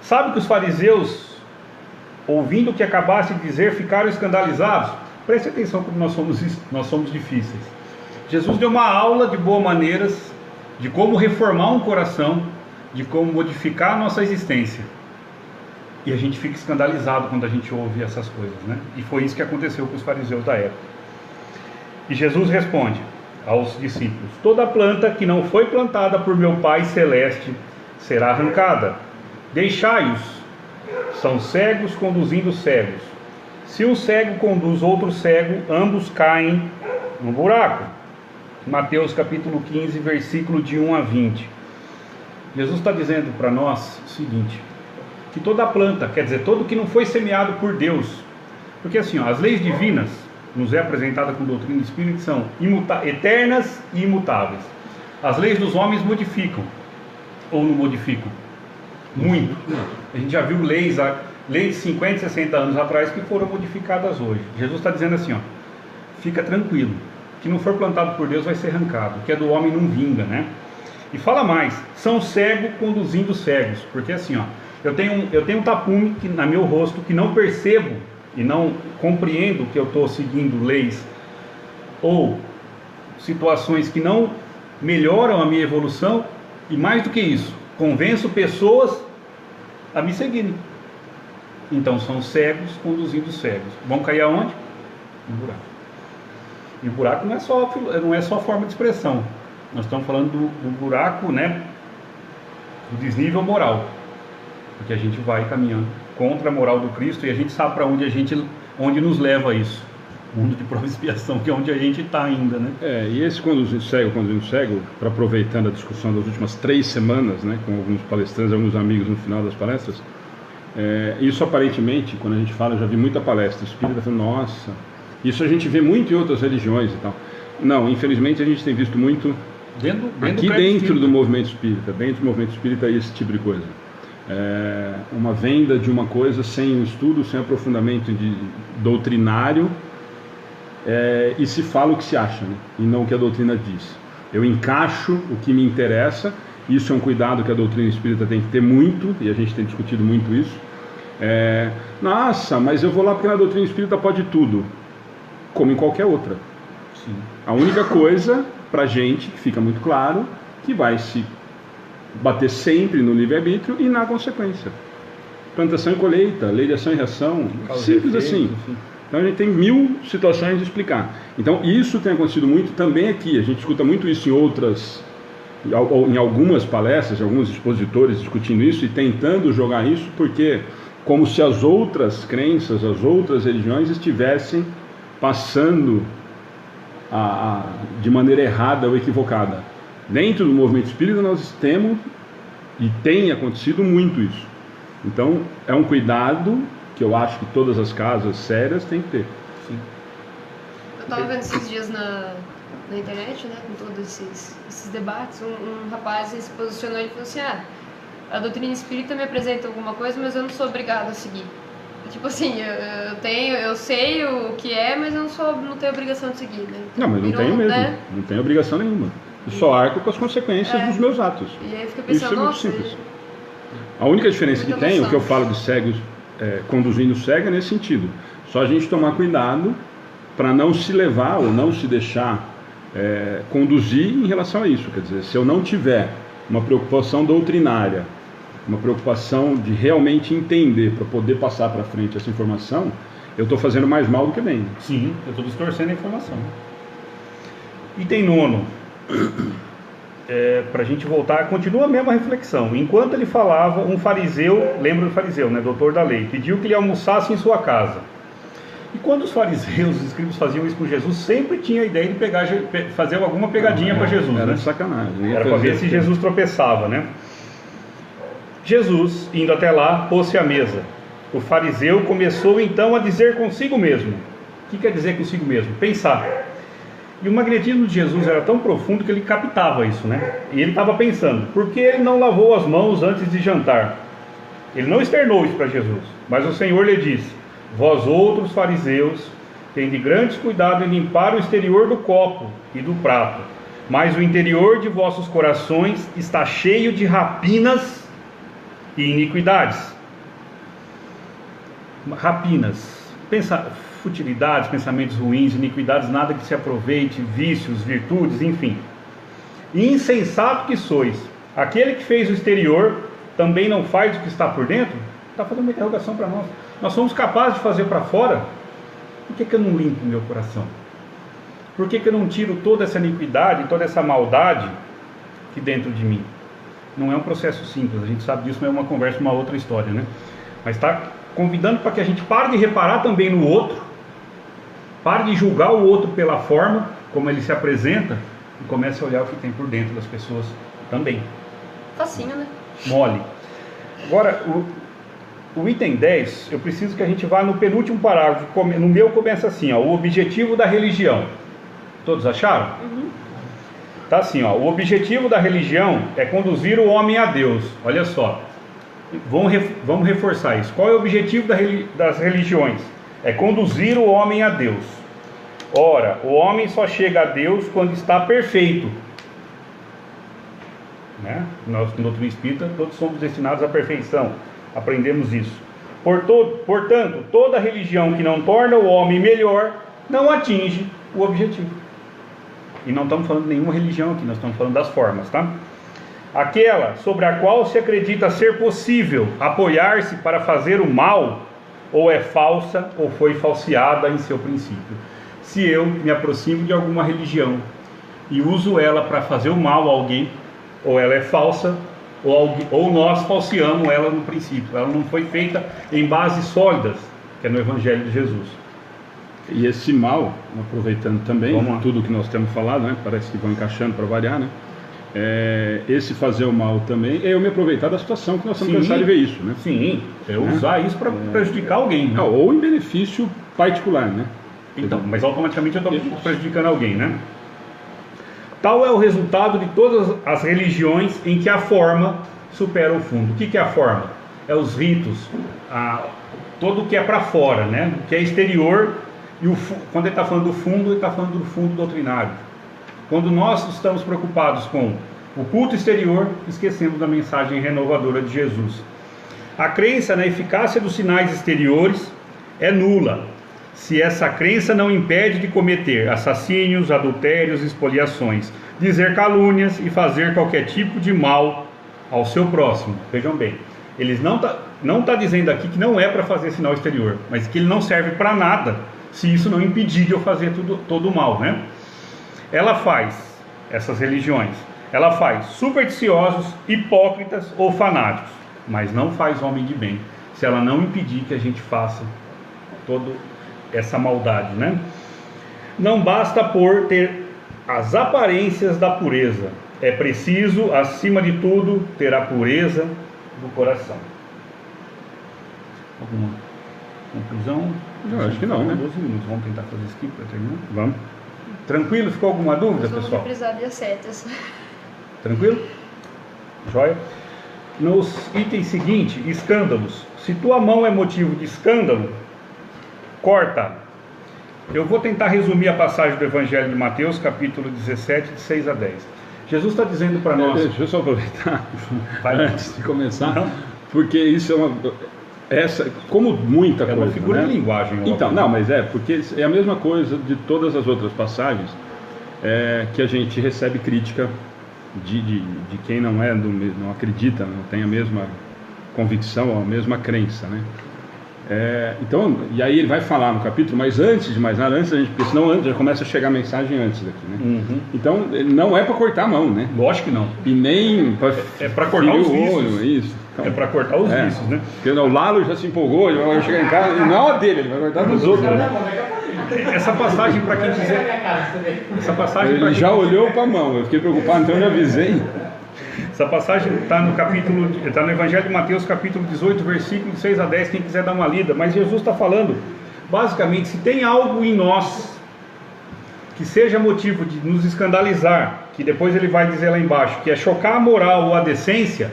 sabe que os fariseus, ouvindo o que acabaste de dizer, ficaram escandalizados? Preste atenção como nós somos difíceis. Jesus deu uma aula de boas maneiras, de como reformar um coração, de como modificar a nossa existência. E a gente fica escandalizado quando a gente ouve essas coisas, né? E foi isso que aconteceu com os fariseus da época. E Jesus responde aos discípulos: toda planta que não foi plantada por meu Pai Celeste será arrancada. Deixai-os, são cegos conduzindo cegos. Se um cego conduz outro cego, ambos caem no buraco. Mateus capítulo 15, versículo de 1 a 20. Jesus está dizendo para nós o seguinte, que toda planta, quer dizer, todo que não foi semeado por Deus, porque assim, ó, as leis divinas nos é apresentada com doutrina do Espírito são eternas e imutáveis. As leis dos homens modificam, ou não modificam? Muito. A gente já viu leis de 50, 60 anos atrás que foram modificadas hoje. Jesus está dizendo assim, ó, fica tranquilo, que não for plantado por Deus vai ser arrancado, o que é do homem não vinga, né? E fala mais, são cegos conduzindo cegos, porque assim, ó, eu tenho um tapume no meu rosto que não percebo e não compreendo que eu estou seguindo leis ou situações que não melhoram a minha evolução, e mais do que isso, convenço pessoas a me seguirem. Então são cegos conduzindo cegos. Vão cair aonde? No buraco. E o buraco não é só forma de expressão. Nós estamos falando do buraco, né, do desnível moral, porque a gente vai caminhando contra a moral do Cristo e a gente sabe para onde nos leva isso. Mundo de prova e expiação, que é onde a gente está ainda, né? E esse conduzindo cego, para aproveitando a discussão das últimas 3 semanas, né, com alguns palestrantes, alguns amigos no final das palestras, isso aparentemente, quando a gente fala, eu já vi muita palestra espírita falando, nossa, isso a gente vê muito em outras religiões e tal. Não, infelizmente a gente tem visto muito aqui dentro do movimento espírita, esse tipo de coisa. Uma venda de uma coisa sem o estudo, sem aprofundamento doutrinário, e se fala o que se acha, né? E não o que a doutrina diz. Eu encaixo o que me interessa, isso é um cuidado que a doutrina espírita tem que ter muito, e a gente tem discutido muito isso. Nossa, mas eu vou lá porque na doutrina espírita pode tudo, como em qualquer outra. Sim. A única coisa pra gente, que fica muito claro, que vai se bater sempre no livre-arbítrio e na consequência. Plantação e colheita, lei de ação e reação, simples assim. Então a gente tem 1000 situações de explicar. Então isso tem acontecido muito também aqui. A gente escuta muito isso em algumas palestras, alguns expositores discutindo isso e tentando jogar isso, porque como se as outras crenças, as outras religiões estivessem passando de maneira errada ou equivocada. Dentro do movimento espírita nós temos e tem acontecido muito isso. Então é um cuidado que eu acho que todas as casas sérias têm que ter. Sim. Eu estava vendo esses dias na internet, né, com todos esses debates, um rapaz se posicionou e falou assim, a doutrina espírita me apresenta alguma coisa, mas eu não sou obrigado a seguir. Tipo assim, eu sei o que é, mas eu não tenho obrigação de seguir, né? Então, não, mas não tenho mesmo, né? Não tenho obrigação nenhuma. Eu só arco com as consequências dos meus atos. E aí eu fiquei pensando, isso é muito simples. A única diferença que tem, o que eu falo de cegos conduzindo cego é nesse sentido. Só a gente tomar cuidado para não se levar ou não se deixar conduzir em relação a isso. Quer dizer, se eu não tiver uma preocupação doutrinária, uma preocupação de realmente entender para poder passar para frente essa informação, eu estou fazendo mais mal do que bem. Sim, eu estou distorcendo a informação. Item 9. Para a gente voltar, continua a mesma reflexão. Enquanto ele falava, um fariseu, lembra do fariseu, né, doutor da lei, pediu que ele almoçasse em sua casa. E quando os fariseus, os escribas faziam isso com Jesus, sempre tinha a ideia de fazer alguma pegadinha para Jesus. Era né? de sacanagem. Era para ver se Jesus tropeçava, né? Jesus, indo até lá, pôs-se à mesa. O fariseu começou então a dizer consigo mesmo. O que quer dizer consigo mesmo? Pensar. E o magnetismo de Jesus era tão profundo que ele captava isso, né? E ele estava pensando, por que ele não lavou as mãos antes de jantar? Ele não externou isso para Jesus, mas o Senhor lhe disse, vós outros fariseus, tende grandes cuidado em limpar o exterior do copo e do prato, mas o interior de vossos corações está cheio de rapinas e iniquidades. Rapinas, futilidades, pensamentos ruins, iniquidades, nada que se aproveite, vícios, virtudes, enfim. Insensato que sois, aquele que fez o exterior também não faz o que está por dentro? Está fazendo uma interrogação para nós. Nós somos capazes de fazer para fora? Por que eu não limpo o meu coração? Por que eu não tiro toda essa iniquidade, toda essa maldade que dentro de mim? Não é um processo simples, a gente sabe disso, mas é uma conversa, uma outra história, né? Mas está convidando para que a gente pare de reparar também no outro, pare de julgar o outro pela forma como ele se apresenta e comece a olhar o que tem por dentro das pessoas também. Facinho, né? Mole. Agora, o item 10, eu preciso que a gente vá no penúltimo parágrafo. No meu começa assim, ó, o objetivo da religião. Todos acharam? Tá assim, ó, o objetivo da religião é conduzir o homem a Deus. Olha só, vamos reforçar isso. Qual é o objetivo das religiões? É conduzir o homem a Deus. Ora, o homem só chega a Deus quando está perfeito. Né? Nós, no doutrina espírita, todos somos destinados à perfeição. Aprendemos isso. Portanto, toda religião que não torna o homem melhor não atinge o objetivo. E não estamos falando de nenhuma religião aqui, nós estamos falando das formas, tá? Aquela sobre a qual se acredita ser possível apoiar-se para fazer o mal, ou é falsa ou foi falseada em seu princípio. Se eu me aproximo de alguma religião e uso ela para fazer o mal a alguém, ou ela é falsa, ou nós falseamos ela no princípio. Ela não foi feita em bases sólidas, que é no Evangelho de Jesus. E esse mal, aproveitando também tudo que nós temos falado, né? Parece que vão encaixando para variar, né? Esse fazer o mal também é eu me aproveitar da situação que nós estamos cansados de ver isso, né? Sim, é usar isso para prejudicar alguém, né? Ou em benefício particular, né? Então, mas automaticamente eu estou prejudicando alguém, né? Tal é o resultado de todas as religiões em que a forma supera o fundo. O que é a forma? É os ritos, todo o que é para fora, né? O que é exterior. E quando ele está falando do fundo, ele está falando do fundo doutrinário. Quando nós estamos preocupados com o culto exterior, esquecemos da mensagem renovadora de Jesus. A crença na eficácia dos sinais exteriores é nula, se essa crença não impede de cometer assassínios, adultérios, espoliações, dizer calúnias e fazer qualquer tipo de mal ao seu próximo. Vejam bem, eles não tá dizendo aqui que não é para fazer sinal exterior, mas que ele não serve para nada, se isso não impedir de eu fazer todo o mal, né? Ela faz, essas religiões, ela faz supersticiosos, hipócritas ou fanáticos, mas não faz homem de bem, se ela não impedir que a gente faça toda essa maldade, né? Não basta ter as aparências da pureza, é preciso, acima de tudo, ter a pureza do coração. Alguma conclusão? Eu acho que não, né? 12 minutos, vamos tentar fazer isso aqui para terminar? Vamos. Tranquilo? Ficou alguma dúvida, Nós vamos pessoal? precisar de setas. Tranquilo? Joia? Nos itens seguintes, escândalos. Se tua mão é motivo de escândalo, corta. Eu vou tentar resumir a passagem do Evangelho de Mateus, capítulo 17, de 6 a 10. Jesus está dizendo para nós... Deixa eu só aproveitar antes de começar, Não. porque isso como muita coisa, uma figura né? de linguagem. Então, não, mas porque é a mesma coisa de todas as outras passagens que a gente recebe crítica de quem não não acredita, não tem a mesma convicção, a mesma crença, né? Então, e aí ele vai falar no capítulo, mas antes de mais nada, porque senão antes já começa a chegar a mensagem antes daqui, né? Uhum. Então, ele não é para cortar a mão, né? Lógico que não. E nem para cortar os vícios. olho, isso. Então, É para cortar os vícios, né? porque o Lalo já se empolgou, ele vai chegar em casa, e não a dele, ele vai cortar dos outros. Essa passagem, para quem quiser... Essa passagem Ele já olhou para a mão, eu fiquei preocupado, então eu já avisei. Essa passagem está no Evangelho de Mateus, capítulo 18, versículo 6 a 10, quem quiser dar uma lida. Mas Jesus está falando, basicamente, se tem algo em nós que seja motivo de nos escandalizar, que depois ele vai dizer lá embaixo, que é chocar a moral ou a decência,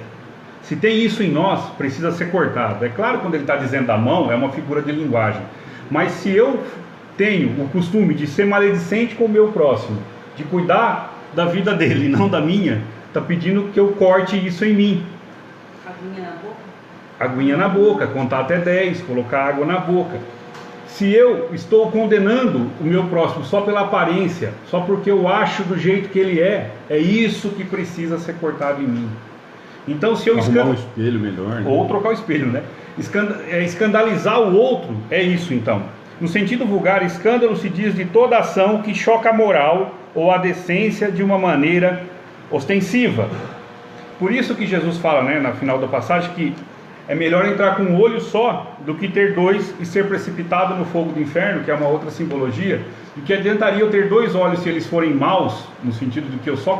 se tem isso em nós, precisa ser cortado. É claro, quando ele está dizendo da mão, é uma figura de linguagem. Mas se eu tenho o costume de ser maledicente com o meu próximo, de cuidar da vida dele e não da minha, está pedindo que eu corte isso em mim. Aguinha na boca? Aguinha na boca, contar até 10, colocar água na boca. Se eu estou condenando o meu próximo só pela aparência, só porque eu acho do jeito que ele é isso que precisa ser cortado em mim. Então, se eu Arrumar um espelho melhor, né? ou trocar o espelho, né? Escandalizar o outro é isso, então. No sentido vulgar, escândalo se diz de toda ação que choca a moral ou a decência de uma maneira ostensiva. Por isso que Jesus fala, né, no final da passagem, que é melhor entrar com um olho só do que ter dois e ser precipitado no fogo do inferno, que é uma outra simbologia. E que adiantaria eu ter dois olhos se eles forem maus, no sentido de que eu só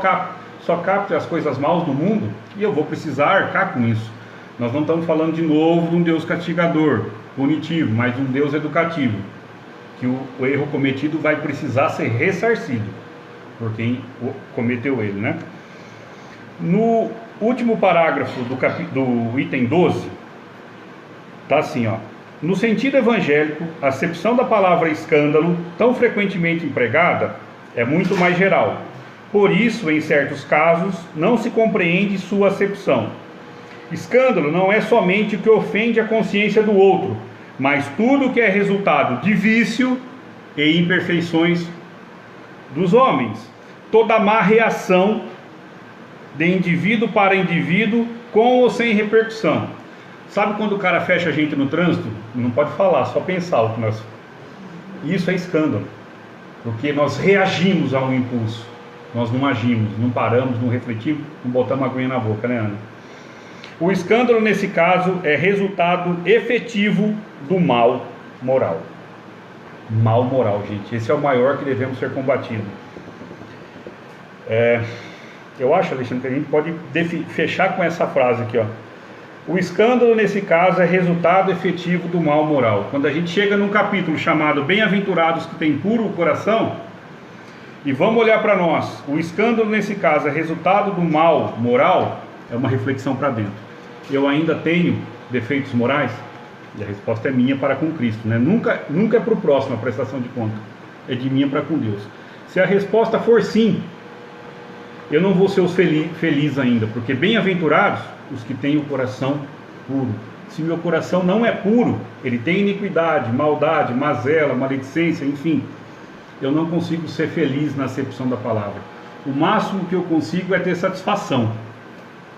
só capta as coisas maus do mundo e eu vou precisar arcar com isso. Nós não estamos falando de novo de um Deus castigador, punitivo, mas de um Deus educativo, que o erro cometido vai precisar ser ressarcido por quem cometeu ele, né? No último parágrafo do item 12, está assim, ó. No sentido evangélico, a acepção da palavra escândalo, tão frequentemente empregada, é muito mais geral. Por isso, em certos casos, não se compreende sua acepção. Escândalo não é somente o que ofende a consciência do outro, mas tudo que é resultado de vício e imperfeições dos homens. Toda má reação de indivíduo para indivíduo, com ou sem repercussão. Sabe quando o cara fecha a gente no trânsito? Não pode falar, só pensar o que nós... Isso é escândalo, porque nós reagimos a um impulso. Nós não agimos, não paramos, não refletimos, não botamos a aguinha na boca, né, Ana? O escândalo, nesse caso, é resultado efetivo do mal moral. Mal moral, gente. Esse é o maior que devemos ser combatido. Eu acho, Alexandre, que a gente pode fechar com essa frase aqui, ó. O escândalo, nesse caso, é resultado efetivo do mal moral. Quando a gente chega num capítulo chamado Bem-aventurados que têm puro coração, e vamos olhar para nós, o escândalo, nesse caso, é resultado do mal moral, é uma reflexão para dentro. Eu ainda tenho defeitos morais? E a resposta é minha para com Cristo, né? Nunca é para o próximo a prestação de conta, é de minha para com Deus. Se a resposta for sim, eu não vou ser os feliz ainda, porque bem-aventurados os que têm o coração puro. Se meu coração não é puro, ele tem iniquidade, maldade, mazela, maledicência, enfim, eu não consigo ser feliz na acepção da palavra. O máximo que eu consigo é ter satisfação,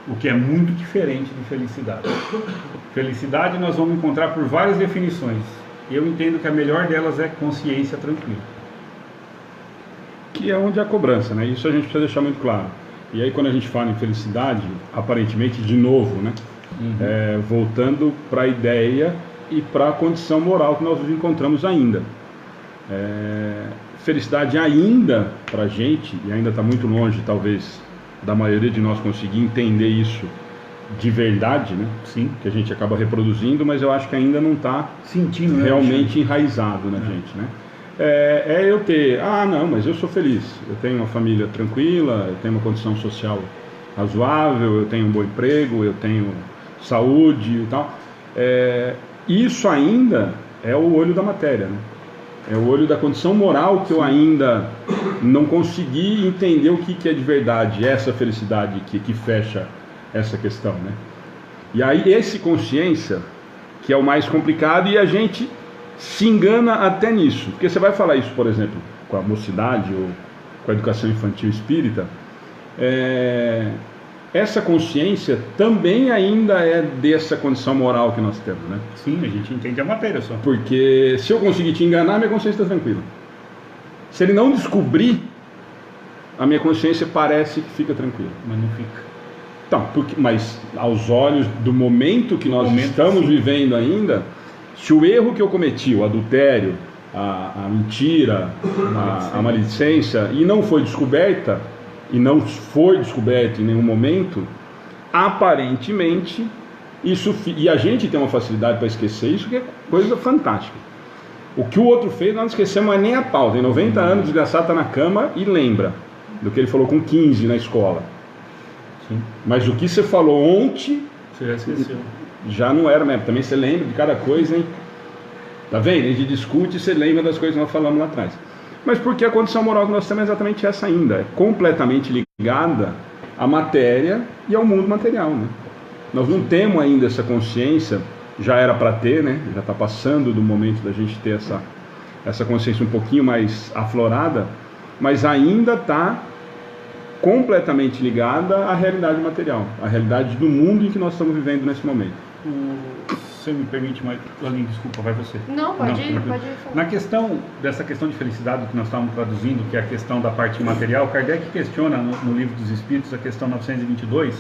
o que é muito diferente de felicidade. Felicidade nós vamos encontrar por várias definições. Eu entendo que a melhor delas é consciência tranquila. Que é onde há cobrança, né? Isso a gente precisa deixar muito claro. E aí quando a gente fala em felicidade, aparentemente de novo, né? Voltando para a ideia e para a condição moral que nós nos encontramos ainda. Felicidade ainda para a gente, e ainda está muito longe talvez da maioria de nós conseguir entender isso de verdade, né? Sim. Que a gente acaba reproduzindo, mas eu acho que ainda não está sentindo realmente enraizado na gente, né? Eu ter, não, mas eu sou feliz, eu tenho uma família tranquila, eu tenho uma condição social razoável, eu tenho um bom emprego, eu tenho saúde e tal. Isso ainda é o olho da matéria, né? É o olho da condição moral que eu ainda não consegui entender o que é de verdade, essa felicidade que fecha essa questão, né? E aí esse consciência, que é o mais complicado, e a gente se engana até nisso, porque você vai falar isso, por exemplo, com a mocidade ou com a educação infantil espírita, essa consciência também ainda é dessa condição moral que nós temos, né? Sim, a gente entende a matéria só. Porque se eu conseguir te enganar, minha consciência está tranquila. Se ele não descobrir, a minha consciência parece que fica tranquila. Mas não fica. Então, mas aos olhos do momento que nós estamos vivendo ainda, se o erro que eu cometi, o adultério, a mentira, a maledicência, e não foi descoberta, e não foi descoberto em nenhum momento, aparentemente, isso, e a gente tem uma facilidade para esquecer isso, que é coisa fantástica. O que o outro fez, nós não esquecemos nem a pau. Tem 90 anos, o desgraçado está na cama e lembra do que ele falou com 15 na escola. Sim. Mas o que você falou ontem, você já esqueceu. Já não era mesmo. Também você lembra de cada coisa, hein? Tá vendo? A gente discute e você lembra das coisas que nós falamos lá atrás. Mas porque a condição moral que nós temos é exatamente essa ainda. É completamente ligada à matéria e ao mundo material, né? Nós não temos ainda essa consciência, já era para ter, né? Já está passando do momento da gente ter essa consciência um pouquinho mais aflorada, mas ainda está completamente ligada à realidade material, à realidade do mundo em que nós estamos vivendo nesse momento. Você me permite, mas Aline, desculpa, vai você. Não, pode ir falar. Na dessa questão de felicidade que nós estávamos traduzindo, que é a questão da parte material, Kardec questiona no Livro dos Espíritos, a questão 922,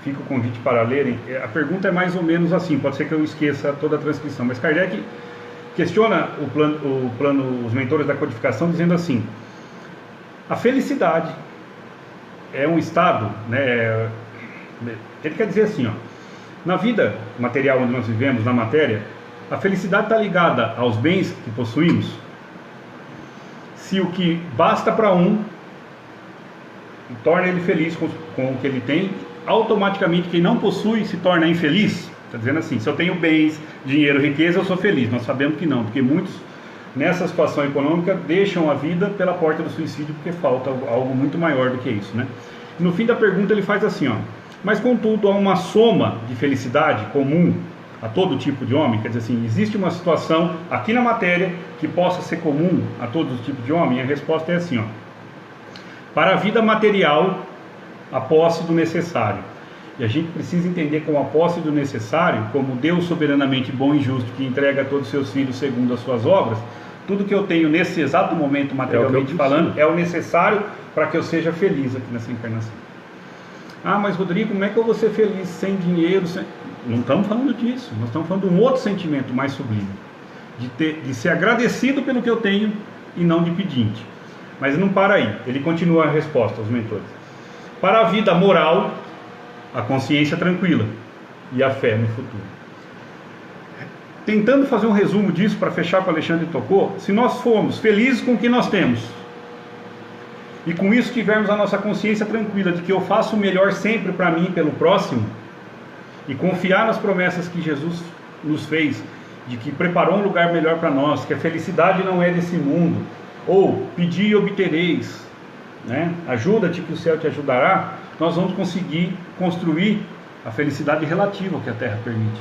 fica o convite para lerem. A pergunta é mais ou menos assim, pode ser que eu esqueça toda a transcrição, mas Kardec questiona o plano, os mentores da codificação, dizendo assim: a felicidade é um estado, né? Ele quer dizer assim, ó, na vida material onde nós vivemos, na matéria, a felicidade está ligada aos bens que possuímos. Se o que basta para um torna ele feliz com o que ele tem, automaticamente quem não possui se torna infeliz. Está dizendo assim, se eu tenho bens, dinheiro, riqueza, eu sou feliz. Nós sabemos que não, porque muitos nessa situação econômica deixam a vida pela porta do suicídio, porque falta algo muito maior do que isso, né? No fim da pergunta ele faz assim, ó: mas contudo há uma soma de felicidade comum a todo tipo de homem. Quer dizer assim, existe uma situação aqui na matéria que possa ser comum a todos os tipos de homem? E a resposta é assim, ó: para a vida material, a posse do necessário. E a gente precisa entender como a posse do necessário, como Deus soberanamente bom e justo, que entrega a todos os seus filhos segundo as suas obras. Tudo que eu tenho nesse exato momento, materialmente falando, é o necessário para que eu seja feliz aqui nessa encarnação. Ah, mas Rodrigo, como é que eu vou ser feliz sem dinheiro? Não estamos falando disso, nós estamos falando de um outro sentimento mais sublime, de ser agradecido pelo que eu tenho e não de pedinte. Mas não para aí, ele continua a resposta aos mentores. Para a vida moral, a consciência tranquila e a fé no futuro. Tentando fazer um resumo disso para fechar com o Alexandre tocou, se nós formos felizes com o que nós temos e com isso tivermos a nossa consciência tranquila de que eu faço o melhor sempre para mim e pelo próximo, e confiar nas promessas que Jesus nos fez, de que preparou um lugar melhor para nós, que a felicidade não é desse mundo, ou pedi e obtereis, né? Ajuda-te que o céu te ajudará, nós vamos conseguir construir a felicidade relativa ao que a Terra permite.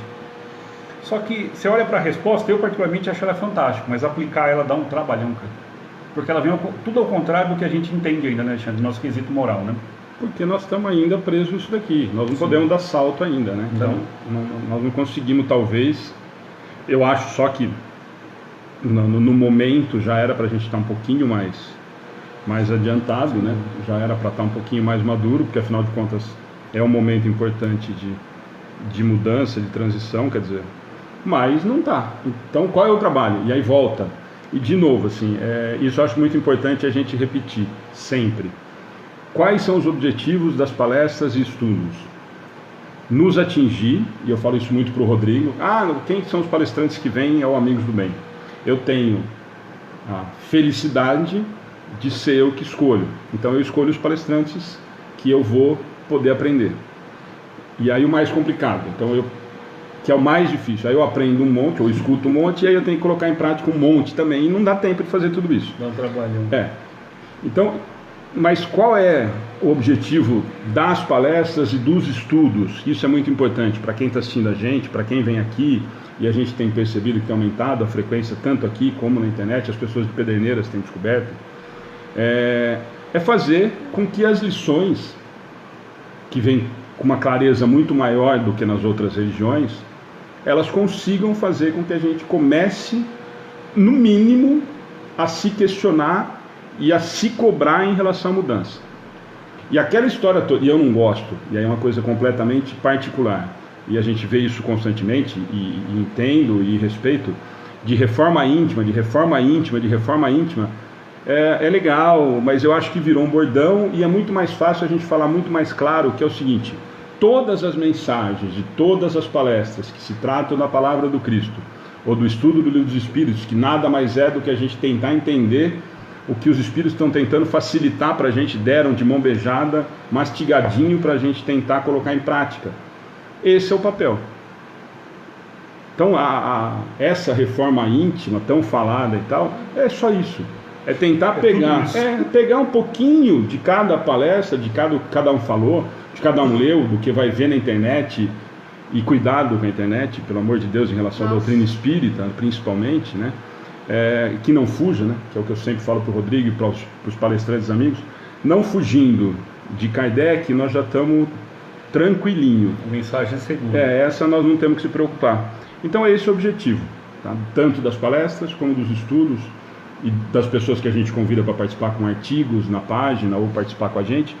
Só que você olha para a resposta, eu particularmente acho ela fantástica, mas aplicar ela dá um trabalhão, cara. Porque ela vem tudo ao contrário do que a gente entende ainda, né, Alexandre? Nosso quesito moral, né? Porque nós estamos ainda presos nisso daqui, nós não podemos dar salto ainda, né? Então, nós não conseguimos, talvez, eu acho só que no momento já era para a gente estar um pouquinho mais adiantado, né? Já era para estar um pouquinho mais maduro, porque afinal de contas é um momento importante de mudança, de transição, quer dizer, mas não está. Então qual é o trabalho? E aí volta. E de novo, assim, isso eu acho muito importante a gente repetir sempre. Quais são os objetivos das palestras e estudos? Nos atingir, e eu falo isso muito para o Rodrigo, quem são os palestrantes que vêm ao Amigos do Bem? Eu tenho a felicidade de ser eu que escolho. Então eu escolho os palestrantes que eu vou poder aprender. E aí o mais complicado, que é o mais difícil, aí eu aprendo um monte, ou escuto um monte, e aí eu tenho que colocar em prática um monte também, e não dá tempo de fazer tudo isso. Dá um trabalhão. Então, mas qual é o objetivo das palestras e dos estudos? Isso é muito importante para quem está assistindo a gente, para quem vem aqui, e a gente tem percebido que tem aumentado a frequência tanto aqui como na internet, as pessoas de Pederneiras têm descoberto, é fazer com que as lições, que vêm com uma clareza muito maior do que nas outras religiões, elas consigam fazer com que a gente comece, no mínimo, a se questionar e a se cobrar em relação à mudança. E aquela história toda, e eu não gosto, e aí é uma coisa completamente particular, e a gente vê isso constantemente, e entendo e respeito, de reforma íntima, é legal, mas eu acho que virou um bordão, e é muito mais fácil a gente falar muito mais claro, que é o seguinte: todas as mensagens de todas as palestras que se tratam da palavra do Cristo, ou do estudo do Livro dos Espíritos, que nada mais é do que a gente tentar entender o que os Espíritos estão tentando facilitar para a gente, deram de mão beijada, mastigadinho para a gente tentar colocar em prática. Esse é o papel. Então essa reforma íntima tão falada e tal, é só isso. É tentar pegar um pouquinho de cada palestra, de cada um falou, de cada um leu, do que vai ver na internet, e cuidado com a internet, pelo amor de Deus, em relação à doutrina espírita, principalmente, né? Que não fuja, né? Que é o que eu sempre falo para o Rodrigo e para os palestrantes amigos, não fugindo de Kardec, nós já estamos tranquilinho. A mensagem é segura. Essa nós não temos que se preocupar. Então é esse o objetivo, tá? Tanto das palestras como dos estudos, e das pessoas que a gente convida para participar com artigos na página ou participar com a gente.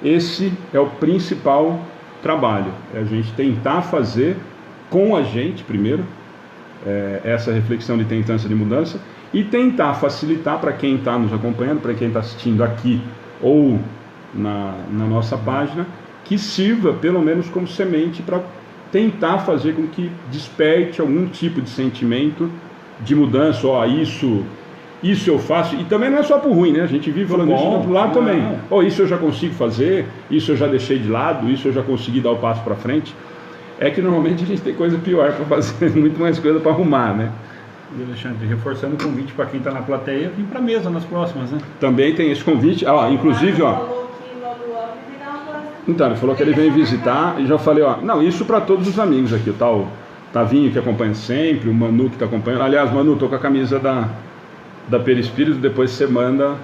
Esse é o principal trabalho, é a gente tentar fazer com a gente primeiro essa reflexão de tendência de mudança, e tentar facilitar para quem está nos acompanhando, para quem está assistindo aqui ou na nossa página, que sirva pelo menos como semente para tentar fazer com que desperte algum tipo de sentimento de mudança. Ó, isso eu faço, e também não é só por ruim, né? A gente vive falando isso do lado também. Ó, isso eu já consigo fazer, isso eu já deixei de lado, isso eu já consegui dar o passo para frente. É que normalmente a gente tem coisa pior para fazer, muito mais coisa para arrumar, né? E Alexandre, reforçando o convite para quem está na plateia, vir para a mesa nas próximas, né? Também tem esse convite, inclusive, ó. Então, ele falou que ele vem visitar e já falei, ó, não, isso para todos os amigos aqui, o tal Tavinho que acompanha sempre, o Manu que está acompanhando. Aliás, Manu, tô com a camisa da Perispírito, depois você manda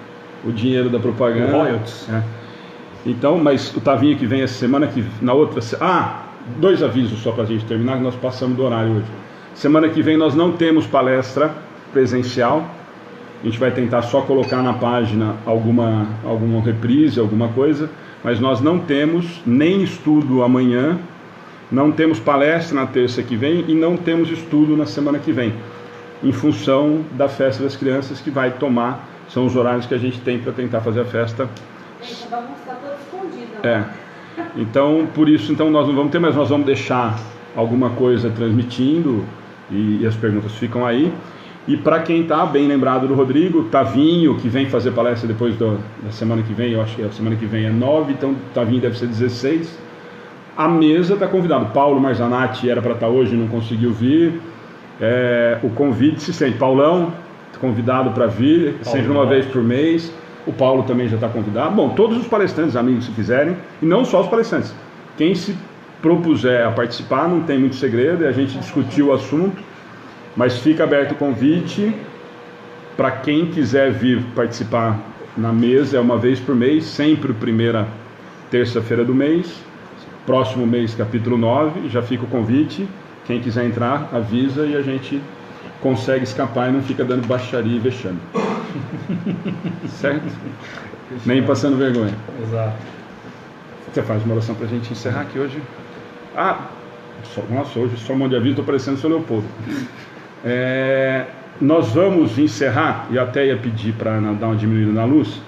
o dinheiro da propaganda. Royalties. Então, mas o Tavinho que vem essa semana, que na outra... 2 avisos só para a gente terminar, que nós passamos do horário hoje. Semana que vem nós não temos palestra presencial. A gente vai tentar só colocar na página alguma reprise, alguma coisa. Mas nós não temos nem estudo amanhã, não temos palestra na terça que vem e não temos estudo na semana que vem, em função da festa das crianças que vai tomar, são os horários que a gente tem para tentar fazer a festa. Gente, a bagunça está toda escondida. Então, por isso, então nós não vamos ter, mas nós vamos deixar alguma coisa transmitindo e as perguntas ficam aí. E para quem está bem lembrado do Rodrigo, Tavinho, que vem fazer palestra depois da semana que vem, eu acho que a semana que vem é 9, então Tavinho deve ser 16. A mesa está convidado. Paulo Marzanati era para estar hoje, não conseguiu vir. O convite se sente. Paulão, convidado para vir, sempre uma vez por mês. O Paulo também já está convidado. Bom, todos os palestrantes, amigos, se quiserem, e não só os palestrantes. Quem se propuser a participar, não tem muito segredo, a gente discutiu o assunto. Mas fica aberto o convite para quem quiser vir participar na mesa, é uma vez por mês, sempre primeira terça-feira do mês, próximo mês capítulo 9, já fica o convite, quem quiser entrar avisa e a gente consegue escapar e não fica dando baixaria e vexame. Certo? Nem passando vergonha. Exato. Você faz uma oração para a gente encerrar aqui hoje? Nossa, hoje só um monte de aviso, estou parecendo o seu Leopoldo. Nós vamos encerrar, e até ia pedir para dar uma diminuída na luz.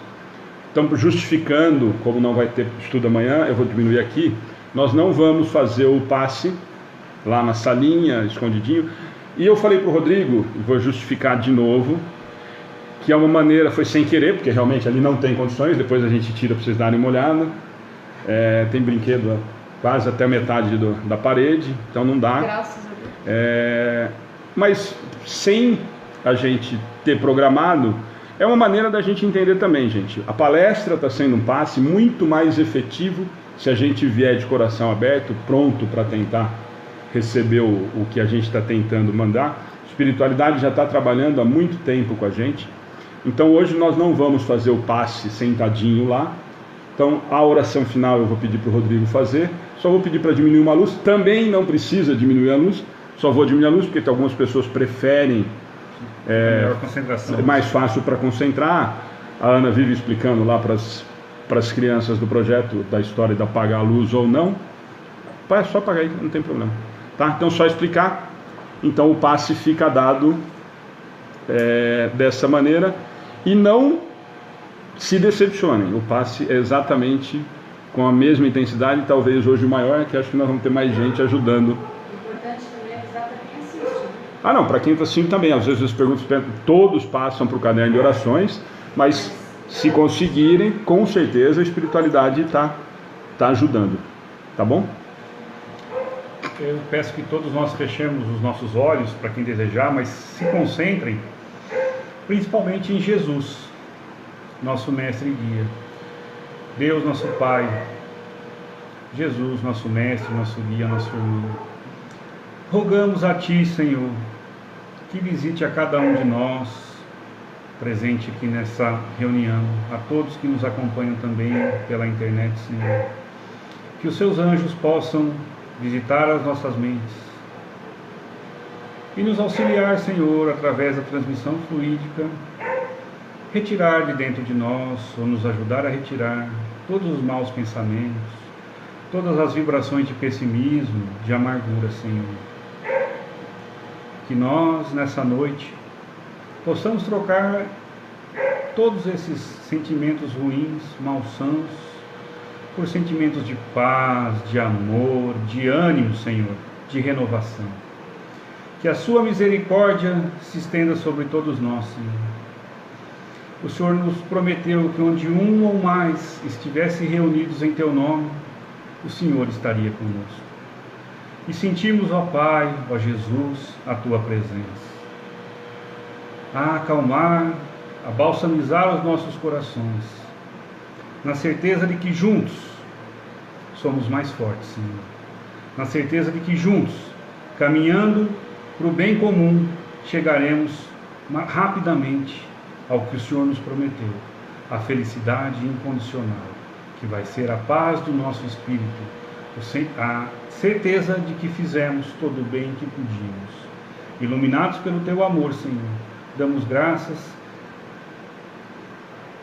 Estamos justificando, como não vai ter estudo amanhã, eu vou diminuir aqui. Nós não vamos fazer o passe lá na salinha, escondidinho. E eu falei para o Rodrigo, vou justificar de novo, que é uma maneira, foi sem querer, porque realmente ali não tem condições, depois a gente tira para vocês darem uma olhada. Tem brinquedo quase até metade da parede, então não dá. Graças a Deus. Mas sem a gente ter programado, é uma maneira da gente entender também, gente. A palestra está sendo um passe muito mais efetivo se a gente vier de coração aberto, pronto para tentar receber o que a gente está tentando mandar. A espiritualidade já está trabalhando há muito tempo com a gente. Então hoje nós não vamos fazer o passe sentadinho lá. Então a oração final eu vou pedir para o Rodrigo fazer. Só vou pedir para diminuir uma luz. Também não precisa diminuir a luz. Só vou diminuir a luz porque algumas pessoas preferem concentração. É mais fácil para concentrar. A Ana vive explicando lá para as crianças do projeto da história de apagar a luz ou não. É só apagar aí, não tem problema. Tá? Então só explicar. Então o passe fica dado dessa maneira. E não se decepcionem. O passe é exatamente com a mesma intensidade, talvez hoje o maior, que acho que nós vamos ter mais gente ajudando. Não, para quem está assistindo também, às vezes as perguntas todos passam para o caderno de orações, mas se conseguirem, com certeza a espiritualidade está ajudando, tá bom? Eu peço que todos nós fechemos os nossos olhos, para quem desejar, mas se concentrem principalmente em Jesus, nosso mestre e guia. Deus, nosso Pai, Jesus, nosso mestre, nosso guia, nosso irmão. Rogamos a Ti, Senhor, que visite a cada um de nós, presente aqui nessa reunião, a todos que nos acompanham também pela internet, Senhor. Que os Seus anjos possam visitar as nossas mentes e nos auxiliar, Senhor, através da transmissão fluídica, retirar de dentro de nós, ou nos ajudar a retirar todos os maus pensamentos, todas as vibrações de pessimismo, de amargura, Senhor. Que nós, nessa noite, possamos trocar todos esses sentimentos ruins, malsãos, por sentimentos de paz, de amor, de ânimo, Senhor, de renovação. Que a sua misericórdia se estenda sobre todos nós, Senhor. O Senhor nos prometeu que onde um ou mais estivessem reunidos em teu nome, o Senhor estaria conosco. E sentimos, ó Pai, ó Jesus, a tua presença. A acalmar, a balsamizar os nossos corações, na certeza de que juntos somos mais fortes, Senhor. Na certeza de que juntos, caminhando para o bem comum, chegaremos rapidamente ao que o Senhor nos prometeu, a felicidade incondicional, que vai ser a paz do nosso espírito, a certeza de que fizemos todo o bem que podíamos. Iluminados pelo teu amor, Senhor, damos graças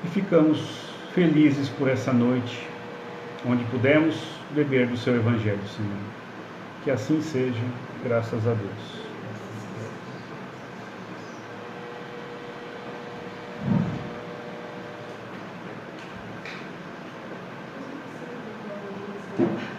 e ficamos felizes por essa noite, onde pudemos beber do seu Evangelho, Senhor. Que assim seja, graças a Deus. Thank you.